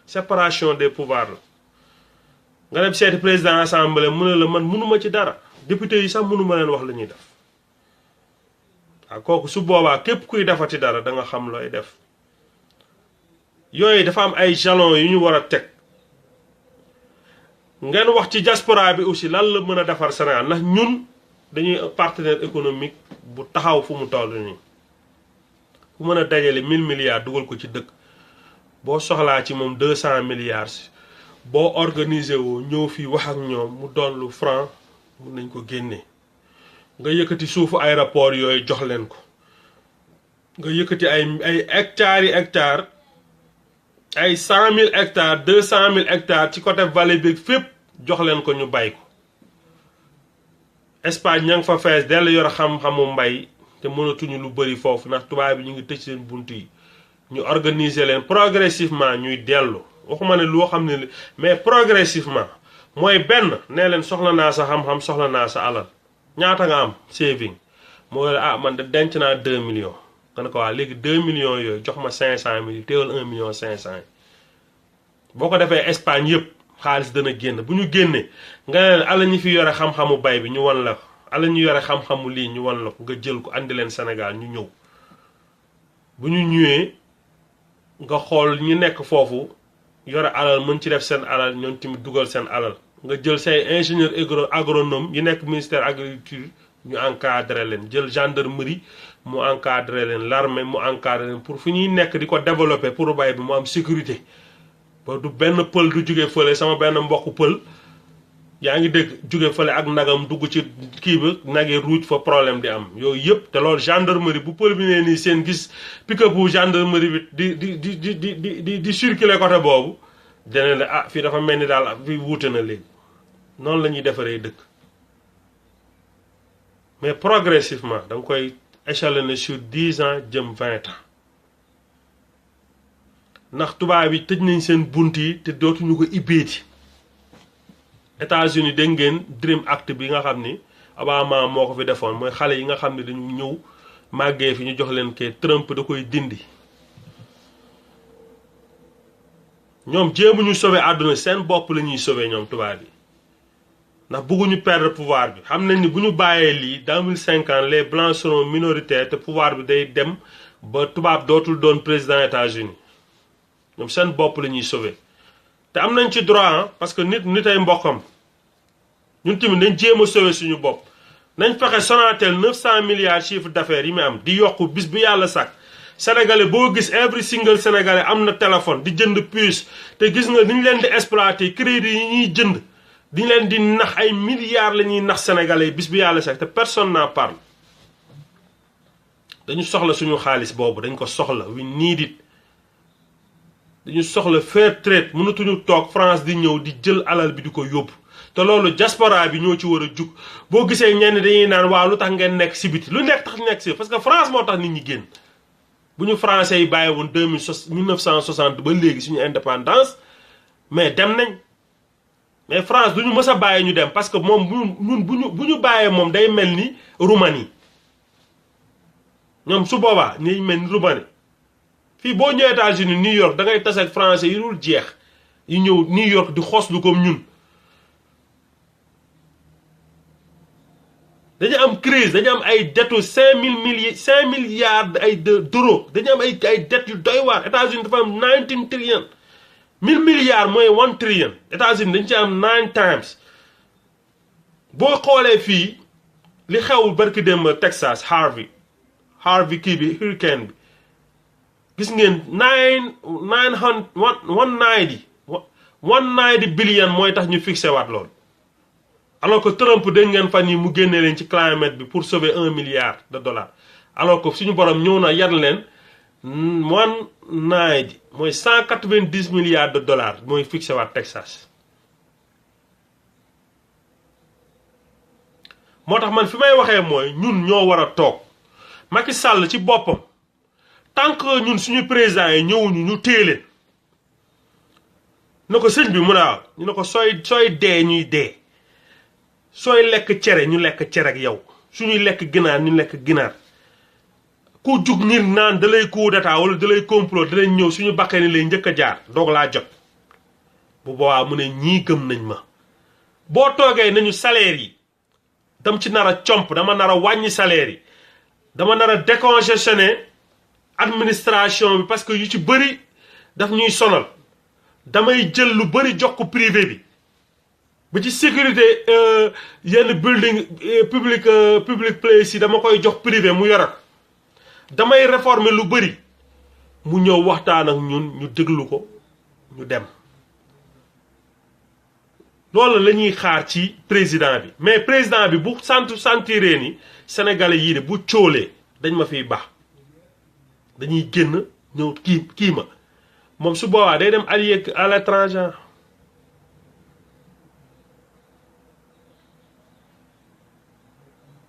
séparation des pouvoirs la nga dem seeti président assemblée mu ne la man mënuma ci dara député yi sax mënuma leen wax la ñuy def waaw kooku su boobaa képp kuy defati dara da nga xam looy def yooyu dafa am ay jalons yu ñu war a teg ngeen wax ci diaspora bi aussi lan la mën a defar Sénégal ndax ñun dañuy partenaire économique bu taxaw fu mu toll nii ku mën a dajale 1000 milliards dugal ko ci dëkk boo soxlaa ci moom 200 milliards boo organisé woo ñëw fii wax ak ñoom mu doon lu franc mun nañ ko génnee nga yëkkati suufu aéroport yooyu jox leen ko nga yëkkati ay hectares yi hectares ay 100 000 hectares 200 000 hectares ci côté vallée bi fépp jox leen ko ñu bay ko Espagne ña nga fa fees dell yor xam-xamu mbay te mënatuñu lu bëri foofu ndax tubaab bi ñu ngi tëj seen bunt yi ñu organiser leen progressivement ñuy dellu waxuma ne loo xam ne mais progressivement mooy benn nee leen soxla naa sa xam-xam soxla naa sa alal ñaata nga am saving moo la man de denc naa 2 millions nga ne ko waa léegi 2 millions yooyu jox ma 500 000 teewal 1 million 500 boo ko defee Espagne yëpp xaalis dana génn bu ñu génnee nga ne leen ala ñi fi yore xam-xamu bay bi ñu wan la ko ala ñu yore xam-xamu lii ñu wan la ko nga jël ko andi leen Sénégal ñu ñëw bu ñu ñëwee nga xool ñu nekk foofu yore alal mën ci def seen alal ñoom tamit dugal seen alal nga jël say ingénieur agronome yi nekk ministère agriculture ñu encadré leen jël gendarmerie mu encadré leen l'armée mu encadré leen pour fu ñuy nekk di ko développer pour bay bi mu am sécurité ba du benn pël du jóge fële sama benn mbokku pël yaa ngi dégg jóge fële ak nagam dugg ci kii ba nagi ruuj fa problème di am yooyu yëpp te loolu gendarmerie bu pël bi nee nii seen gis pick-up bu gendarmerie bi di circuler côté boobu dana ne ah fii dafa mel ni daal fii wuute na léegi noonu la ñuy defaree dëkk mais progressivement da nga koy échelonner sur 10 ans jëm 20 ans ndax tubaab yi tëj nañ seen bunt yi te dootuñu ko ibbeeti États-Unis dégg ngeen Dream Act bi nga xam ni Obama moo ko fi defoon mooy xale yi nga xam ne dañu ñëw màggee fi ñu jox leen ke Trump da koy dindi ñoom jéemuñu sauver àdduna seen bopp la ñuy sauver ñoom tubaab yi ndax bëgguñu perdre pouvoir bi xam nañ ni bu ñu bàyyee lii 2050 les blancs seront minoritaires te pouvoir bi day dem ba tubaab dootul doon président États-Unis ñoom seen bopp la ñuy sauver te am nañ ci droit parce que nit ay mbokkam ñun tamit nañ jéem a sauver suñu bopp nañ fexe Sonatel 900 milliards chiffre d'affaires yi mu am di yokku bis bu yàlla sàkk sénégalais boo gis every single sénégalais am na téléphone di jënd puce te gis nga ni ñu leen di exploiter crédit yi ñuy jënd di leen di nax ay milliards la ñuy nax sénégalais bis bu yàlla sàkk te personne n'en parle dañu soxla suñu xaalis boobu dañ ko soxla we need it dañu soxla fair trade mënatuñu toog France di ñëw di jël alal bi di ko yóbbu te loolu diaspora bi ñoo ci war a jug boo gisee ñenn dañuy naan waaw lu tax ngeen nekk si biti lu nekk tax nekk si parce que France moo tax nit ñi génn bu ñu français yi bàyyi woon 1960 ba léegi suñu indépendance mais dem nañ mais France duñu mës a bàyyi ñu dem parce que moom ñun bu ñu bàyyee moom day mel ni Roumanie ñoom su boobaa ñuy mel ni Roumanie fii boo ñëwee États-Unis New York da ngay tase ak français yi dul jeex yi ñëw New York di xoslu comme ñun dañu am crise dañu am ay dettu 5 milliards ay d'euros dañu am ay dettes yu doy waar États-Unis dafa am 19 trillion 1000 milliards mooy 1 trillion États-Unis dañ ci am 9 times boo xoolee fii li xew barki dem Texas Harvey kii bi hurricane bi gis ngeen 190 billion mooy tax ñu fixé waat loolu alors que Trump dégg ngeen fan yi mu génnee leen ci climate bi pour sauver 1 milliard de dollars alors que suñu borom ñëw na yar leen 190 mooy 190 milliards de dollars mooy fixé waat Texas. moo tax man fi may waxee mooy ñun ñoo war a toog Macky Sall ci boppam tant que ñun suñu président yi ñëwuñu ñu téye leen na ko sëñ bi mun a ñu ne ko sooy dee ñuy dee sooy lekk cere ñu lekk cere ak yow suñuy lekk ginaar ñu lekk ginaar ku jug nit naan da lay coup d'état wala da lay complot danañ ñëw suñu baqee ni lay njëkk a jaar doog laa jot bu boobaa mu ne ñii gëm nañ ma boo toogee nañu salaire yi dam ci nar a comp dama nar a wàññi salaire yi dama nar a décongestionner administration bi parce que yu ci bëri daf ñuy sonal damay jël lu bëri jox ko privé bi ba ci sécurité yenn building public place yi dama koy jox privé mu yore ko damay réformer lu bëri mu ñëw waxtaan ak ñun ñu déglu ko ñu dem loolu la ñuy xaar ci président bi mais président bi bu sentiree ni sénégalais yii de bu cóolee dañ ma fiy baax dañuy génn ñëw kii ma moom su boobaa day dem allié à l'étranger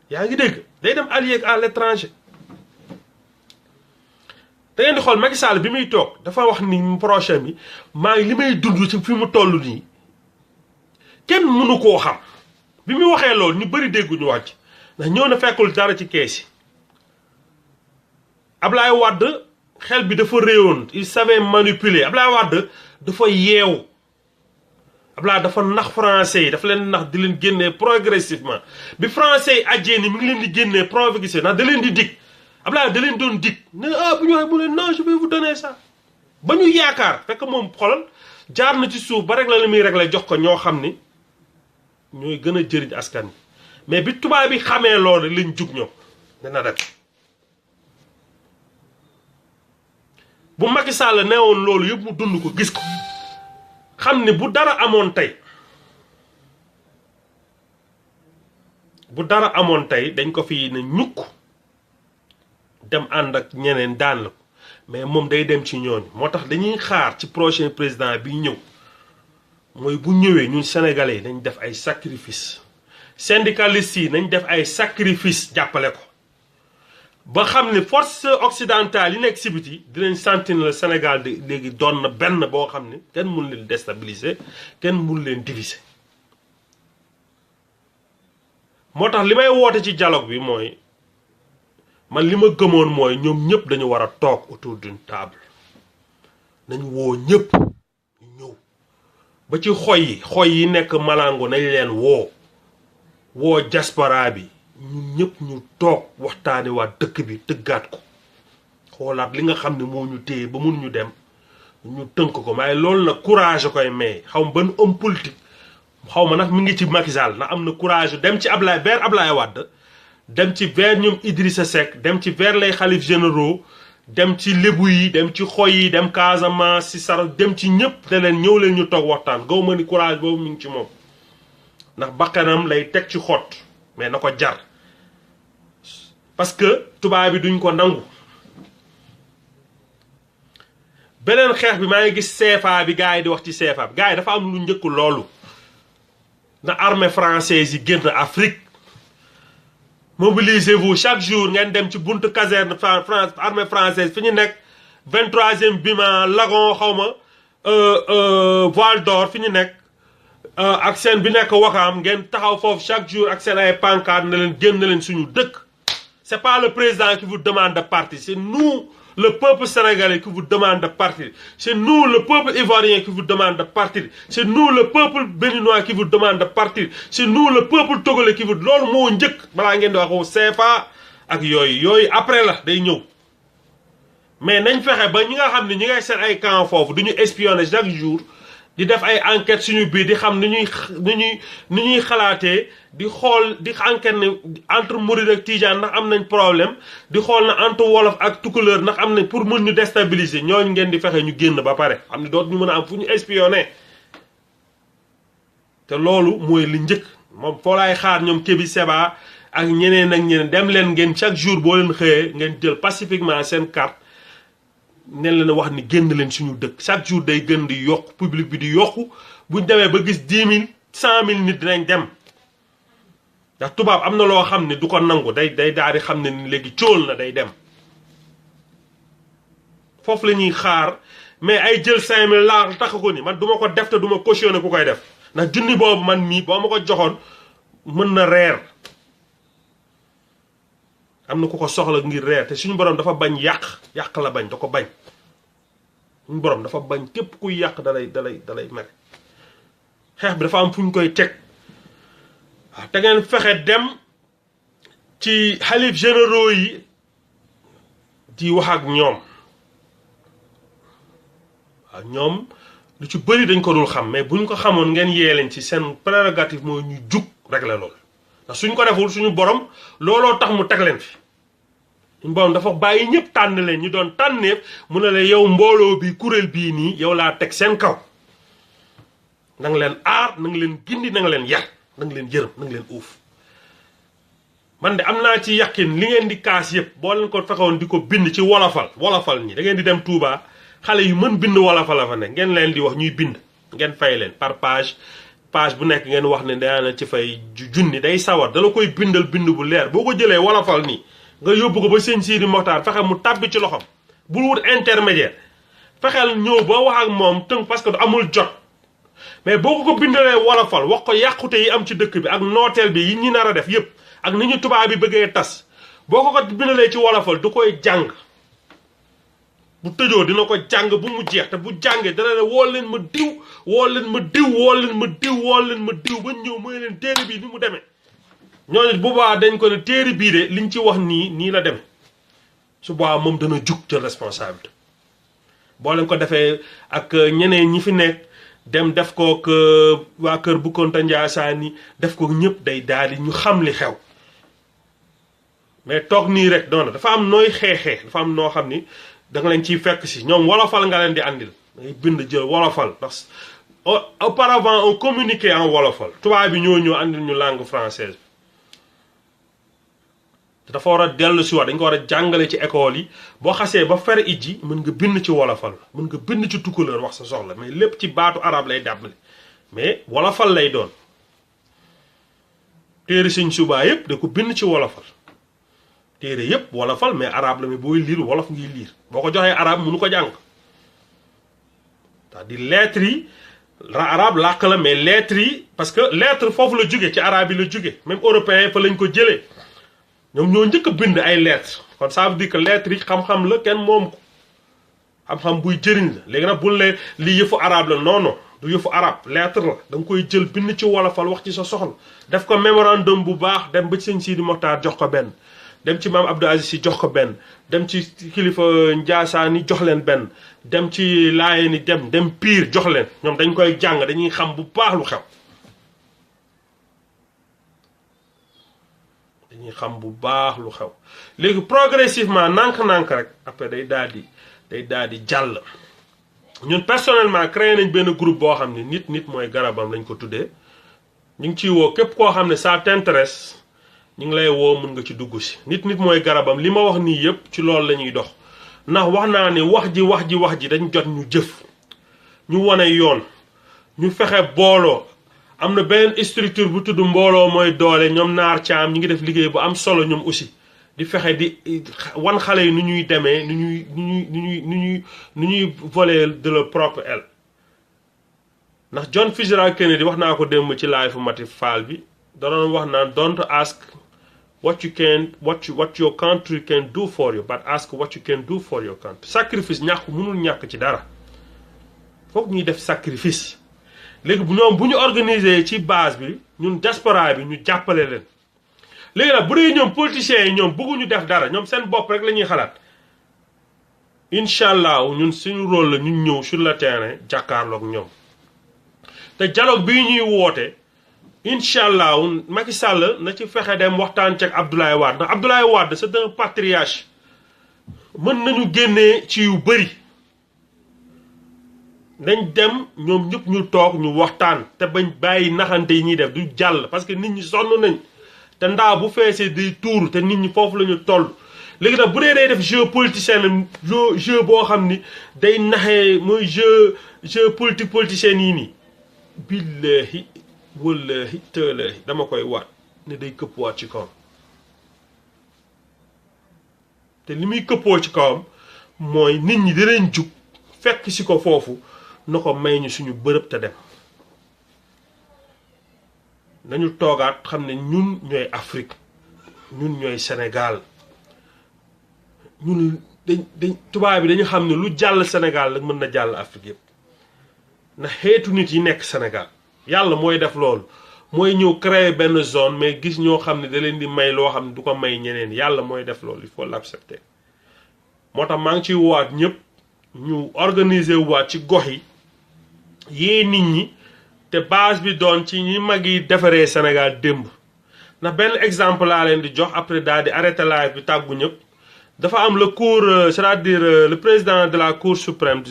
yaa ngi dégg day dem allié à l'étranger da ngeen di xool Macky Sall bi muy toog dafa wax ni prochain bi maa ngi li may dund ci fi mu toll nii kenn mënu koo xam bi muy waxee loolu ñu bëri dégguñu wàcc ndax ñëw na fekkul dara ci kees yi Ablaye Wade xel bi dafa réewoon il savait manipuler Ablaye Wade dafa yeewu Ablaye dafa nax français yi dafa leen nax di leen génnee progressivement bi français yi ajjee ni mi ngi leen di génnee progressivement ndax da leen di dig Ablaye da leen doon dig ne bu ñu waxee mu leen non je vais vous donner ça ba ñu yaakaar fekk moom xolal jaar na ci suuf ba régler la muy régler jox ko ñoo xam ni ñooy gën a jëriñ askan wi mais bi tubaab bi xamee loolu lañ jug ñoom dana dem bu Macky Sall neewoon loolu yëpp mu dund ko gis ko xam ne bu dara amoon tey dañ ko fi ne ñukk dem ànd ak ñeneen daan la ko mais moom day dem ci ñooñu moo tax dañuy xaar ci prochain président bi ñëw mooy bu ñëwee ñun sénégalais nañ def ay sacrifice syndicalistes yi nañ def ay sacrifice jàppale ko ba xam ne force occidentale yi nekk si biti dinañ sentir le Sénégal de léegi doon na benn boo xam ne kenn mun leen déstabiliser kenn mun leen diviser moo tax li may woote ci dialogue bi mooy man li ma gëmoon mooy ñoom ñëpp dañu war a toog autour d'une table nañu woo ñëpp ñu ñëw ba ci xoy yi nekk Malango nañ leen woo diaspora bi ñun ñëpp ñu toog waxtaane waa dëkk bi tëggaat ko xoolaat li nga xam ne moo ñu téye ba mun ñu dem ñu tënk ko waaye loolu nag courage koy may xaw ma ban homme politique xaw ma nag mi ngi ci Macky Sall na am na courage dem ci vers Ablaye Wade dem ci vers ñoom Idrissa Seck dem ci vers les xalifs généraux dem ci lébu yi dem ci xoy yi dem Casamance si sara dem ci ñëpp te leen ñëw leen ñu toog waxtaan gaw ma ni courage boobu mi ngi ci moom ndax bakkanam lay teg ci xott mais na ko jar parce que tubaab bi duñ ko nangu beneen xeex bi maa ngi gis CFA bi gars yi di wax ci CFA bi gars yi dafa am lu njëkk loolu na armée française yi génn Afrique mobilisez-vous chaque jour ngeen dem ci buntu caserne France armée française fi ñu nekk 23e bima Lagon xawma Voile d'Or fi ñu nekk ak seen bi nekk Wakaam ngeen taxaw foofu chaque jour ak seen ay pancarte na leen génn leen suñu dëkk c'est pas le président qui vous demande de partir c'est nous le peuple sénégalais qui vous demande de partir. C'est nous, le peuple ivoirien, qui vous demande de partir. C'est nous, le peuple béninois, qui vous demande de partir. C'est nous, le peuple togolais, qui vous... loolu moo njëkk balaa ngeen di wax CFA ak yooyu après la day ñëw. mais nañ fexe ba ñi nga xam ne ñi ngay seen ay camp foofu du ñu espionner chaque jour di def ay enquête suñu biir di xam ni ñuy xalaatee di xool di enquête ne entre Mouride ak Tijaan ndax am nañ problème di xool na entre wolof ak tukuleur ndax am nañ pour mun ñu déstabiliser ñooñu ngeen di fexe ñu génn ba pare xam ne doot ñu mën a am fu ñu espionner te loolu mooy li njëkk moom foo laay xaar ñoom Kébi Seba ak ñeneen dem leen ngeen chaque jour boo leen xëyee ngeen jël pacifiquement seen carte neen leen wax ni génn leen suñu dëkk chaque jour day gën di yokku public bi di yokku buñ demee ba gis 10 000 100 000 nit dinañ dem ndax tubaab am na loo xam ne du ko nangu day daal di xam ne ni léegi cóol na day dem foofu la ñuy xaar mais ay jël 5 000 laa tax ko ni man duma ko def te duma cautionné ku koy def ndax junni boobu man mii boo ma ko joxoon mën na reer am na ku ko soxla ngir reer te suñu borom dafa bañ yàq la bañ da ko bañ suñu borom dafa bañ képp kuy yàq dalay mere xeex bi dafa am fu ñu koy teg waaw te ngeen fexe dem ci xalif généraux yi di wax ak ñoom waaw ñoom lu ci bëri dañ ko dul xam mais buñ ko xamoon ngeen yee leen ci seen prérogative mooy ñu jug régler loolu ndax suñ ko deful suñu borom looloo tax mu teg leen fi suñu borom dafa bàyyi ñëpp tànn leen ñu doon tànneef mu ne la yow mbooloo bi kuréel bii nii yow laa teg seen kaw na nga leen aar na nga leen gindi na nga leen yar na nga leen yërëm na nga leen uuf man de am naa ci yàqin li ngeen di kaas yëpp boo leen ko fexewoon di ko bind ci wolofal ñi da ngeen di dem Touba xale yu mën bind wolofal la fa ne ngeen leen di wax ñuy bind ngeen fay leen par page bu nekk ngeen wax ne dana ci fay junni day sawar dala koy bindal bind bu leer boo ko jëlee wolofal nii nga yóbbu ko ba sëñ Sidi Moxtaar fexe mu tàbbi ci loxom bul wut intermédiaire fexeel ñëw ba wax ak moom tënk parce que du amul jot mais boo ko bindalee wolofal wax ko yàqute yi am ci dëkk bi ak nooteel bi yi ñi nar a def yépp ak ni ñu tubaab bi bëggee tas boo ko bindalee ci wolofal du koy jàng bu tëjoo dina ko jàng bu mu jeex te bu jàngee dana ne woo leen ma diw woo leen ma diw woo leen ma diw woo leen ma diw ba ñëw mooy leen téere bii ni mu demee ñooñu bu baax dañ ko ne téere bii de liñ ci wax nii la demee su boobaa moom dana jug ca responsabilité boo leen ko defee ak ñeneen ñi fi nekk dem def ko ak waa kër bu Konta Njaasaan def ko ñëpp day daal di ñu xam li xew mais toog nii rek doona dafa am nooy xeexee dafa am noo xam ni da nga leen ciy fekk si ñoom wolofal nga leen di andil ngay bind jël wolofal parce que auparavant on communiquait en wolofal tubaab bi ñoo ñëw andil ñu langue française bi dafa war a dellu si wax dañ ko war a jàngale ci école yi boo xasee ba fer ijji mën nga bind ci wolofal mën nga bind ci tukulóor wax sa soxla mais lépp ci baatu arab lay dàbbali mais wolofal lay doon téere Sëñ Subaa yëpp da ko bind ci wolofal téere yëpp wolofal mais arabe la mais booy liir wolof ngiy liir boo ko joxee arabe mënu ko jàng c'est-à-dire lettres yi arabe làkk la mais lettres yi parce que lettre foofu la jóge ci arabe yi la jóge même européen fa lañ ko jëlee ñoom ñoo njëkk a bind ay lettres kon ça veut dire que lettres yi xam-xam la kenn moom ko xam-xam buy jëriñ la léegi nag bul ne lii yëfu arabe la non du yëfu arabe lettre la da nga koy jël bind ci wolofal wax ci sa soxla def ko mémorandum bu baax dem ba ci Sëñ Sidi Moxtaar jox ko benn dem ci maam Abdou Aziz Si jox ko benn dem ci kilifa Njaasaan yi jox leen benn dem ci Laayeen yi dem Piir jox leen ñoom dañ koy jàng dañuy xam bu baax lu xew dañuy xam bu baax lu xew léegi progressivement nànk-nànk rek après day daal di jàll ñun personnellement créé nañ benn groupe boo xam ne nit mooy garabam lañ ko tuddee ñu ngi ciy woo képp koo xam ne ça t'intéresse ñu ngi lay woo mën nga ci dugg si nit mooy garabam li ma wax nii yëpp ci loolu la ñuy dox ndax wax naa ne wax ji dañ jot ñu jëf ñu wane yoon ñu fexe booloo am na beneen structure bu tudd mbooloo mooy doole ñoom naar caam ñi ngi def liggéey bu am solo ñoom aussi di fexe di wan xale yi nu ñuy demee nu ñuy voler de leur propre aile ndax John Fitzgerald Kennedy wax naa ko démb ci live Mati Fall bi da doon wax naan don't ask what your country can do for you, but ask what you can do for your country. Sacrifice ñàkk mënul ñàkk ci dara foog ñuy def sacrifice. léegi ñoom bu ñu organiser ci base bi ñun diaspora bi ñu jàppale leen. léegi nag bu dee ñoom politiciens yi ñoom bëgguñu def dara ñoom seen bopp rek la ñuy xalaat incha allah ñun suñu rôle la ñun ñëw sur le terrain jàkkaarloog ñoom. te dialogue bii ñuy woote incha allah Macky Sall na ci fexe dem waxtaan ceeg Abdoulaye Wade ndax Abdoulaye Wade c'est un patriarche mën nañu génnee ci yu bëri. nañ dem ñoom ñëpp ñu toog ñu waxtaan te bañ bàyyi naxante yi ñuy def du jàll parce que nit ñi sonn nañ te ndaa bu feesee day tuur te nit ñi foofu la ñu toll. léegi nag bu dee day def jeu politicien jeu boo xam ni day naxee mooy jeu politicien yi nii billahi wallahi taalaahi dama koy waat ne day këppwaat ci kawam te li muy këppoo ci kawam mooy nit ñi dinañ jug fekk si ko foofu na ko may ñu suñu bërëb te dem nañu toogaat xam ne ñun ñooy Afrique ñun ñooy Sénégal ñun dañ tubaab bi dañu xam ne lu jàll Sénégal la mën na jàll Afrique yëpp na xeetu nit yi nekk Sénégal yàlla mooy def loolu mooy ñëw créer benn zone mais gis ñoo xam ne da leen di may loo xam ne du ko may ñeneen yàlla mooy def loolu il faut l'accepter. moo tax maa ngi ciy waat ñëpp ñu organiser waat ci gox yi yee nit ñi te base bi doon ci ñi mag yi defaree Sénégal démb ndax benn exemple laa leen di jox après daal di arrêté live bi tàggu ñëpp. dafa am le cour c'est-à-dire le président de la cour suprême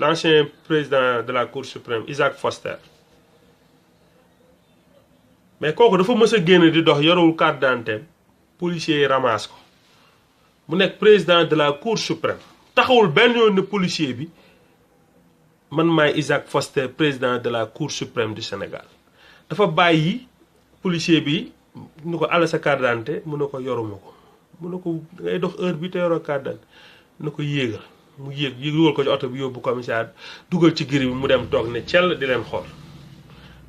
l'ancien président de la cour suprême Isaac Foster mais kooku dafa mës a génn di dox yorul carte d'identité policiers yi ramasse ko mu nekk président de la cour suprême taxawul benn yoon ne policier bi man maay Isaac Foster président de la cour suprême du Sénégal dafa bàyyi policier bi nu ko ala sa carte d'identité mu ne ko yoruma ko mu ne ko ngay dox heure bi te yoroo carte d'identité na ko yéegal mu yéegal ko ci oto bi yóbbu commissariat dugal ci giri bi mu dem toog ne cell di leen xool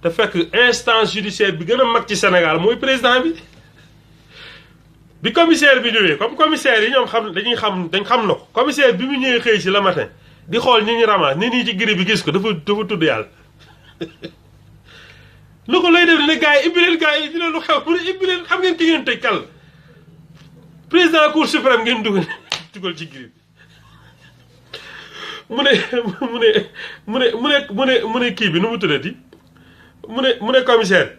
te fekk instance judiciaire bi gën a mag ci Sénégal mooy président bi commissaire bi ñëwee comme commissaire yi ñoom dañ xam na ko commissaire bi mu ñëwee xëy si le matin di xool ñi ñu ramasse nit ñi ci giri bi gis ko dafa tudd yàlla lu ko lay def ne gars yi ibbi leen gars yi dina lu xew mu ne ibbi leen xam ngeen ki ngeen tëj kal président cour suprême ngeen dugal ci giri mu ne kii bi nu mu tuddati mu ne commissaire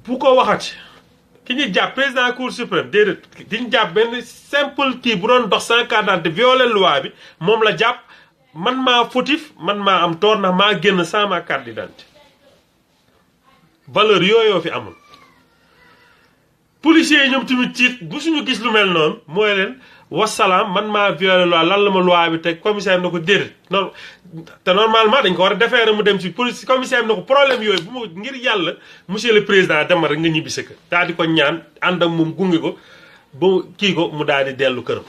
bu ko waxati ki ñu jàpp président cour suprême déedéet di ñu jàpp benn simple kii bu doon dox sans carte d'identité violé loi bi moom la jàpp man maa fautif man maa am tort ndax maa génn sans ma carte d'identité valeur yooyoo fi amul. policiers yi ñoom tamit tiit bu suñu gis lu mel noonu mooy leen wasalaam man maa violé loi lan la ma loi bi teg commissaire na ko déedéet non te normalement dañ ko war a defeere mu dem ci police commissaire na ko problème yooyu bu ma ngir yàlla monsieur le président demal rek nga ñibbi sa kër daal di ko ñaan ànd ak moom gunge ko ba kii ko mu daal di dellu këram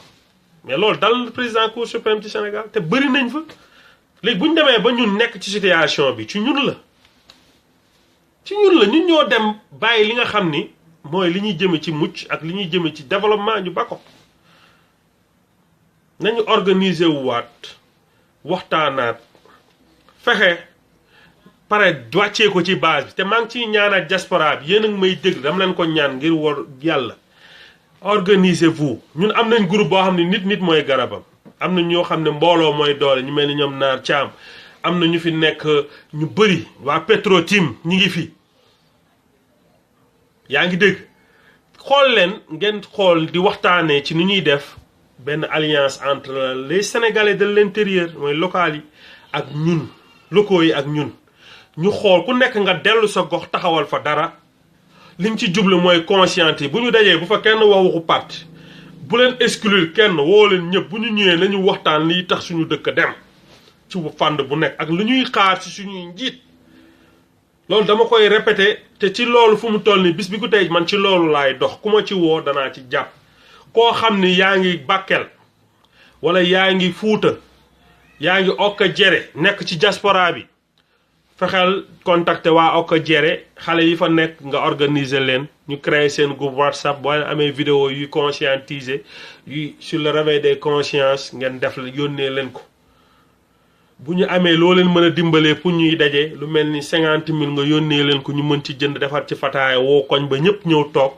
mais loolu dal président cour suprême ci Sénégal te bëri nañ fa léegi bu ñu demee ba ñun nekk ci situation bi ci ñun la ñun ñoo dem bàyyi li nga xam ni mooy li ñuy jëme ci mucc ak li ñuy jëme ci développement ñu ba ko nañu organiser wu waat waxtaanaat fexe pare wàccee ko ci base bi te maa ngi ciy ñaanaat diaspora bi yéen a ngi may dégg dama leen ko ñaan ngir war yàlla organisez-vous ñun am nañ groupe boo xam ne nit mooy garabam am na ñoo xam ne mbooloo mooy doole ñu mel ni ñoom naar caam am na ñu fi nekk ñu bëri waa Petro-Tim ñi ngi fi yaa ngi dégg xool leen ngeen xool di waxtaanee ci ni ñuy def benn alliance entre les Sénégalais de l'intérieur mooy local yi ak ñun locaux yi ak ñun ñu xool ku nekk nga dellu sa gox taxawal fa dara liñ ci jublu mooy conscience yi bu ñu dajee bu fa kenn waxu parti bu leen exclure kenn woo leen ñëpp bu ñu ñëwee nañu waxtaan liy tax suñu dëkk dem ci fànn bu nekk ak lu ñuy xaar ci suñuy njiit loolu dama koy répété te ci loolu fu mu toll nii bis bi ku tey man ci loolu laay dox ku ma ci woo danaa ci jàpp koo xam ni yaa ngi Bakel wala yaa ngi Fuuta yaa ngi okka jere nekk ci diaspora bi fexeel contacter waa Okajere xale yi fa nekk nga organiser leen ñu créer seen groupe WhatsApp boo leen amee vidéo yuy conscientiser yuy sur le réveil des consciences ngeen def la yónnee leen ko bu ñu amee loo leen mën a dimbalee pour ñuy daje lu mel ni 50 000 nga yónnee leen ko ñu mën ci jënd defar ci fataaya woo koñ ba ñëpp ñëw toog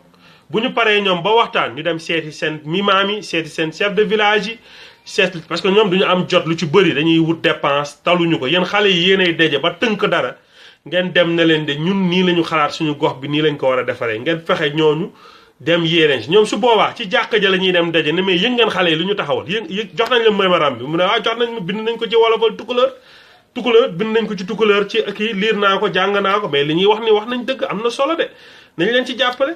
bu ñu paree ñoom ba waxtaan ñu dem seeti seen mimaam yi seeti seen chef de village yi seet parce que ñoom duñu am jot lu ci bëri dañuy wut dépense taluñu ko yéen xale yi yéenay daje ba tënk dara ngeen dem ne leen de ñun nii la ñu xalaat suñu gox bi nii lañ ko war a defaree ngeen fexe ñooñu dem yéeneen si ñoom su boobaa ci jàkka ja la ñuy dem daje ne mais yëg ngeen xale yi lu ñu taxawal yëg jox nañ leen mémoram bi mu ne jox nañ bind nañ ko ci wolofal tukulóor bind nañ ko ci tukulóor ci kii liir naa ko jàng naa ko mais li ñuy wax ni wax nañ dëgg am na solo de nañ leen ci jàppale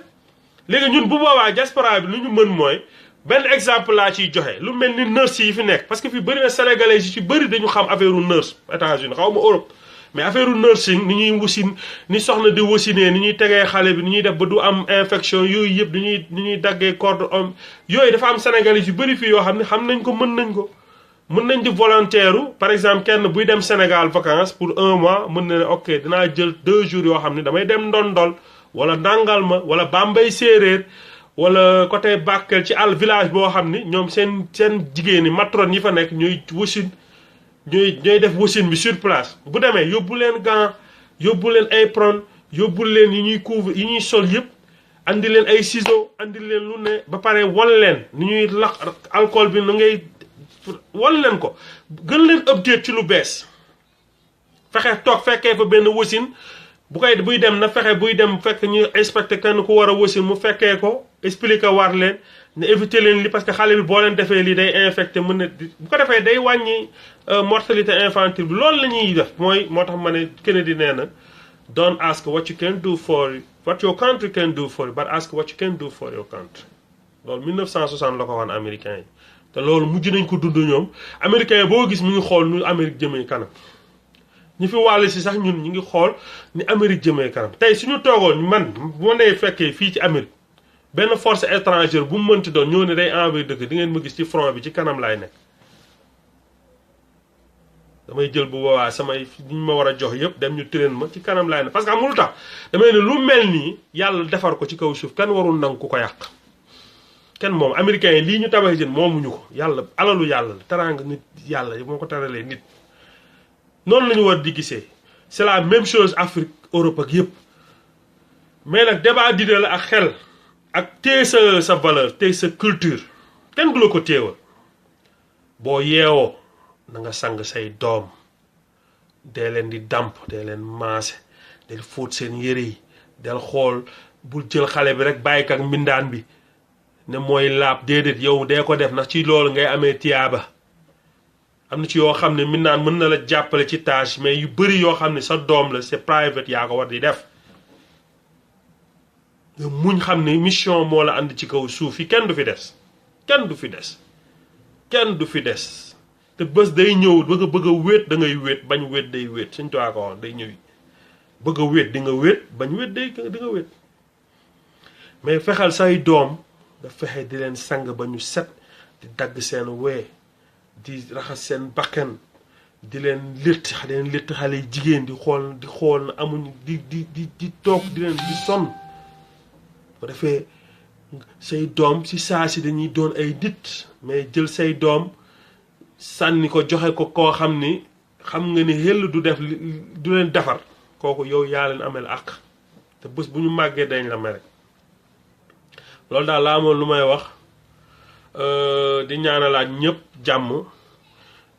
léegi ñun bu boobaa diaspora bi lu ñu mën mooy benn exemple laa ciy joxe lu mel ni nurse yi fi nekk parce que fi bëri na sénégalais yi ci bëri dañu xam affaire u nurse États-Unis xaw ma Europe mais affaire u nursing ni ñuy wasin ni soxna di wasinee ni ñuy tegee xale bi ni ñuy def ba du am infection yooyu yëpp ni ñuy daggee corde om yooyu dafa am sénégalais yu bëri fii yoo xam ne xam nañ ko mën nañ di volontaire par exemple kenn buy dem Sénégal vacances pour 1 mois mën na ne ok dinaa jël 2 jours yoo xam ne damay dem Ndondol wala Ndangalma wala Bambey séeréer wala côté Bakel ci àll village boo xam ni ñoom seen jigéen ñi matron yi fa nekk ñooy wasin ñooy def wasin bi sur place bu demee yóbbu leen gant yóbbu leen apron yóbbu leen yi ñuy couvre yi ñuy sol yëpp andi leen ay ciseaux andi leen lu ne ba pare wal leen ni ñuy lax alcool bi na ngay wal leen ko gën leen update ci lu bees fexe toog fekkee fa benn wasin buy dem na fexe buy dem fekk ñu inspecté kenn ku war a wasin mu fekkee ko expliqué war leen ne éviter leen li parce que xale bi boo leen defee lii day infecté mën na bu ko defee day wàññi mortalité infantile bi loolu la ñuy def moo tax ma ne Kennedy nee na don't ask what you can do for what your country can do for you but ask what you can do for your country loolu 1960 la ko wan américains yi te loolu mujj nañ ko dund ñoom américains yi boo gis mu ngi xool nu Amérique jëmee kanam ñi fi wàll si sax ñun ñu ngi xool ni Amérique jëmee kanam tey suñu toogoon man bu ma nee fekkee fii ci Amérique benn force étrangère bu mu mënti doon ñoo ne day envoyé dëkk di ngeen ma gis ci front bi ci kanam laay nekk damay jël bu boobaa samay ñu ma war a jox yëpp dem ñu train ma ci kanam laay nekk parce que amul tax damay ne lu mel nii yàlla defar ko ci kaw suuf kenn warul nangu ku ko yàq kenn moom américains yi lii ñu tabax jën moomuñu ko yàlla alalu yàlla la teraanga nit yàlla moo ko teralee nit noonu la ñu war di gisee c'est la même chose Afrique Europe ak yëpp mais nag débat d'idée la ak xel ak téye sa valeur téye sa culture kenn du la ko téewal boo yeewoo na nga sang say doom dee leen di damp dee leen maase del fóot seen yére yi del xool bul jël xale bi rek bàyyi ko ak mbindaan bi ne mooy laab déedéet yow dee ko def ndax ci loolu ngay amee tiyaaba am na ci yoo xam ne mbindaan mën na la jàppale ci tâche mais yu bëri yoo xam ne sa doom la c'est private yaa ko war di def nga muñ xam ne mission moo la andi ci kaw suuf yi kenn du fi des kenn du fi des kenn du fi des te bés day ñëw bëgg a wéet da ngay wéet bañ wéet day wéet suñ tuwaa ko wax day ñëw bëgg a wéet di nga wéet bañ wéet di nga wéet mais fexeel say doom nga fexe di leen sang ba ñu set di dagg seen wee di raxas seen bakkan di leen létt xale yi jigéen di xool na amuñ di toog di leen di sonn bu defee say doom si saa si dañuy doon ay nit mais jël say doom sànni ko joxe ko koo xam ni xam nga ni xel du leen defar kooku yow yaa leen amel àq te bés bu ñu màggee dañ la mere loolu daal laa amoon lu may wax di ñaanalaat ñëpp jàmm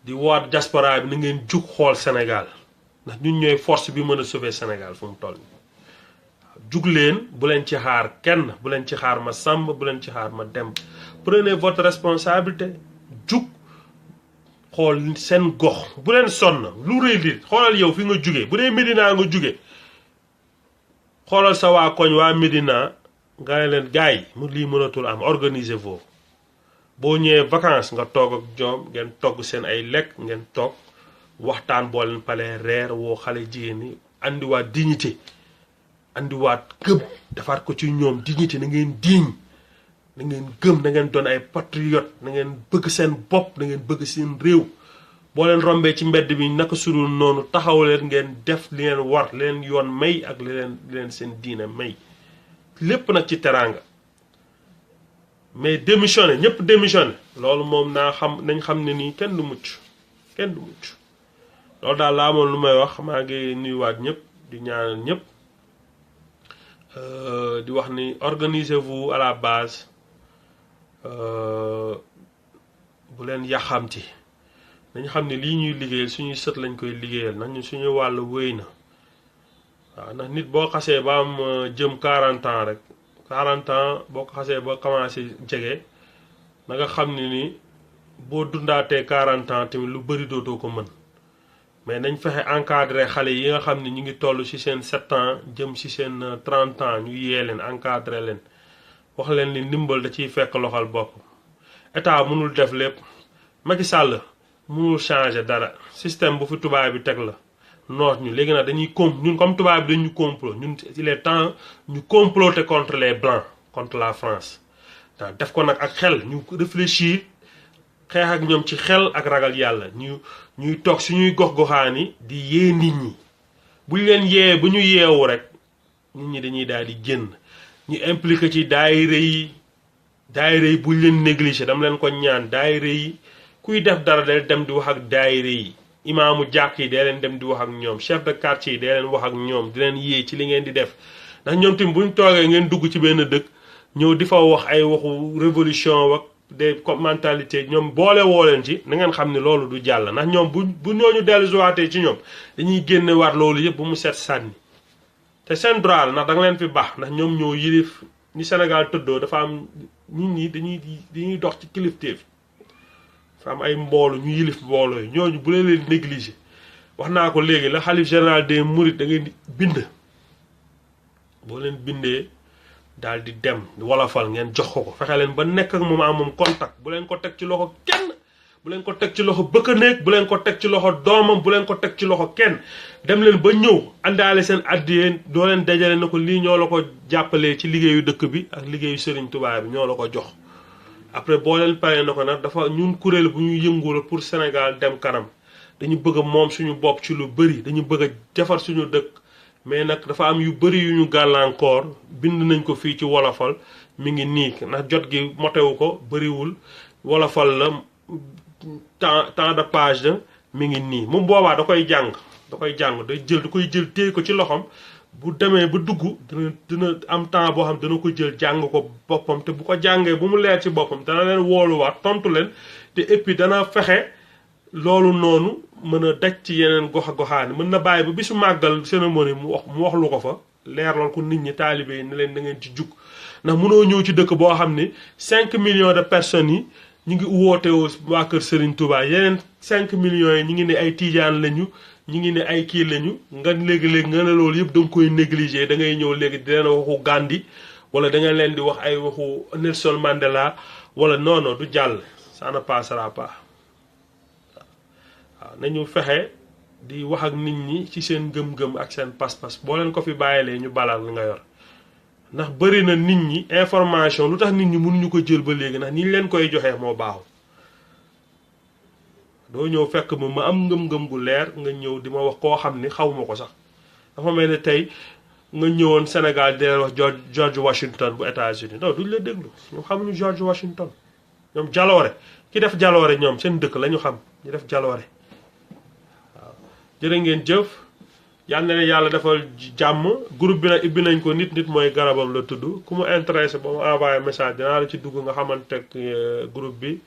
di waat diaspora bi na ngeen jug xool Sénégal ndax ñun ñooy force bi mën a sauver Sénégal fu mu toll jug leen bu leen ci xaar kenn bu leen ci xaar ma sàmb bu leen ci xaar ma dem prenez votre responsabilité jug xool seen gox bu leen sonn lu rëy li xoolal yow fi nga jóge bu dee Médina nga jóge xoolal sa waa koñ waa Médina nga ne leen gars yi mu lii mënatul am organisez-vous boo ñëwee vacances nga toog ak ñoom ngeen togg seen ay lekk ngeen toog waxtaan boo leen palee reer woo xale jigéen ñi andiwaat dignité andiwaat gëm defaat ko ci ñoom dignité na ngeen digne na ngeen gëm na ngeen doon ay patriote na ngeen bëgg seen bopp na ngeen bëgg seen réew boo leen rombee ci mbedd bi naka sudul noonu taxaw leen ngeen def li leen war leen yoon may ak li leen seen diine may lépp nag ci teraanga mais démissionné ñëpp démissionné loolu moom nañ xam ne nii kenn du mucc loolu daal laa amoon lu may wax maa ngi nuyuwaat ñëpp di ñaanal ñëpp di wax ni organisez-vous à la base bu leen yaxamti dañu xam ne lii ñuy liggéeyal suñuy sët lañ koy liggéeyal ndax ñun suñu wàll wéy na waaw ndax nit boo xasee ba am jëm 40 ans rek 40 ans boo ko xasee ba commencé jege na nga xam ne ni boo dundaatee 40 ans tamit lu bëri dootoo ko mën mais nañ fexe encadré xale yi nga xam ne ñu ngi toll ci seen 7 ans jëm ci seen 30 ans ñu yee leen encadré leen wax leen ni ndimbal da ciy fekk loxal bopp état mënul def lépp Macky Sall mënul changer dara système bu fi tubaab bi teg la noot ñu léegi nag dañuy ñun comme tubaab bi dañu complot ñun il est temps ñu comploter contre les blancs contre la France waaw def ko nag ak xel ñu réfléchir xeex ak ñoom ci xel ak ragal yàlla ñuy toog suñuy gox-goxaan yi di yee nit ñi buñ leen yee bu ñu yeewu rek nit ñi dañuy daal di génn ñu impliqué ci daayira yi buñ leen négligé dama leen ko ñaan daayira yi kuy def dara day dem di wax ak daayira yi imaamu jàkk yi dee leen dem di wax ak ñoom chef de quartier yi dee leen wax ak ñoom di leen yee ci li ngeen di def ndax ñoom tamit buñ toogee ngeen dugg ci benn dëkk ñëw di fa wax ay waxu révolution wak des mentalités ñoom boole woo leen ci na ngeen xam ne loolu du jàll ndax ñoom bu ñooñu dellu siwaatee ci ñoom dañuy génne waat loolu yëpp bu mu set sànni te seen droit la ndax da nga leen fi baax ndax ñoom ñoo yilif ni Sénégal tëddoo dafa am nit ñi dañuy dox ci kilifteef dafa am ay mboolu ñu yilif mbooloo yi ñooñu bu leen négligé wax naa ko léegi la xalif général des mourides da ngeen di bind boo leen bindee daal di dem wolofal ngeen jox ko fexe leen ba nekk ak moom contact bu leen ko teg ci loxo kenn bu leen ko teg ci loxo bëkkaneeg bu leen ko teg ci loxo doomam bu leen ko teg ci loxo kenn dem leen ba ñëw àndaale seen addiyeen doo leen dajale na ko lii ñoo la ko jàppalee ci liggéeyu dëkk bi ak liggéeyu Serigne Touba bi ñoo la ko jox après boo leen paree na ko nag dafa ñun kuréel bu ñu yëngu la pour Sénégal dem kanam dañu bëgg a moom suñu bopp ci lu bëri dañu bëgg a defar suñu dëkk mais nag dafa am yu bëri yu ñu gàllankoor bind nañ ko fii ci wolofal mi ngi nii ndax jot gi motewu ko bëriwul wolofal la temps de page la mi ngi nii moom boobaa da koy jàng da koy jël téye ko ci loxom bu demee ba dugg dina am temps boo xam dana ko jël jàng ko boppam te bu ko jàngee bu mu leer ci boppam dana leen wooluwaat tontu leen te et puis dana fexe loolu noonu mën a daj ci yeneen goxaani mën na bàyyi ba bisu màggal cérémonie mu wax lu ko fa leerlool ko nit ñi taalibe yi ne leen da ngeen ci jug ndax mënoo ñëw ci dëkk boo xam ni 5 millions de personnes yi ñu ngi woote waa kër Serigne Touba yeneen 5 millions yi ñu ngi ne ay tijaan lañu ñu ngi ne ay kii lañu nga léegi-léegi nga ne loolu yëpp da nga koy négliger da ngay ñëw léegi di leen waxu Gandhi wala da nga leen di wax ay waxu Nelson Mandela wala non du jàll ça ne passera pas waaw nañu fexe di wax ak nit ñi ci seen gëm-gëm ak seen pas-pas boo leen ko fi bàyyilee ñu balal li nga yor ndax bëri na nit ñi information lu tax nit ñi mënuñu ko jël ba léegi ndax ni ñu leen koy joxee moo baaxul doo ñëw fekk ma am ngëm-ngëm gu leer nga ñëw di ma wax koo xam ni xaw ma ko sax dafa mel ne tey nga ñëwoon Sénégal di leen wax George Washington bu États-Unis non duñ la déglu ñoom xamuñu George Washington ñoom jaloore ki def jaloore ñoom seen dëkk la ñu xam ñu def jaloore waaw jërë ngeen jëf yal na leen yàlla defal jàmm groupe bi nag ibbi nañ ko nit mooy garabam la tudd ku mu intéressé ba mu envoyé message dinaa la ci dugg nga xamante ak groupe bi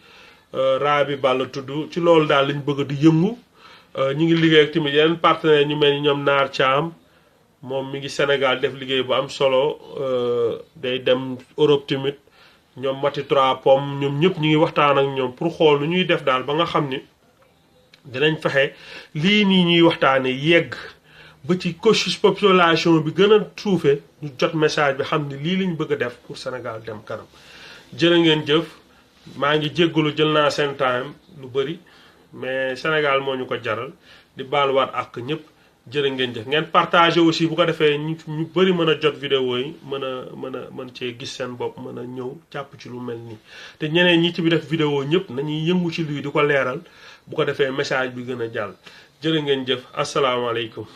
Rabi Balla tudd ci loolu daal lañ bëgg di yëngu ñu ngi liggéey ak tamit yeneen partenaires ñu mel ni ñoom Naar Thiam moom mi ngi Sénégal def liggéey bu am solo day dem Europe tamit ñoom Mati 3 Pommes ñoom ñëpp ñu ngi waxtaan ak ñoom pour xool nu ñuy def daal ba nga xam ni dinañ fexe lii nii ñuy waxtaanee yegg ba ci couche population bi gën a suufee ñu jot message bi xam ni lii lañ bëgg a def pour Sénégal dem kanam jërë ngeen jëf maa ngi jéggalu jël naa seen time lu bëri mais Sénégal moo ñu ko jaral di baaluwaat ak ñëpp jërë ngeen jëf ngeen partagé aussi bu ko defee ñu bëri mën a jot vidéo yi mën cee gis seen bopp mën a ñëw jàpp ci lu mel nii te ñeneen ñi ci bi def vidéo ñëpp nañuy yëngu ci luy di ko leeral bu ko defee message bi gën a jàll jërë ngeen jëf asalaamaaleykum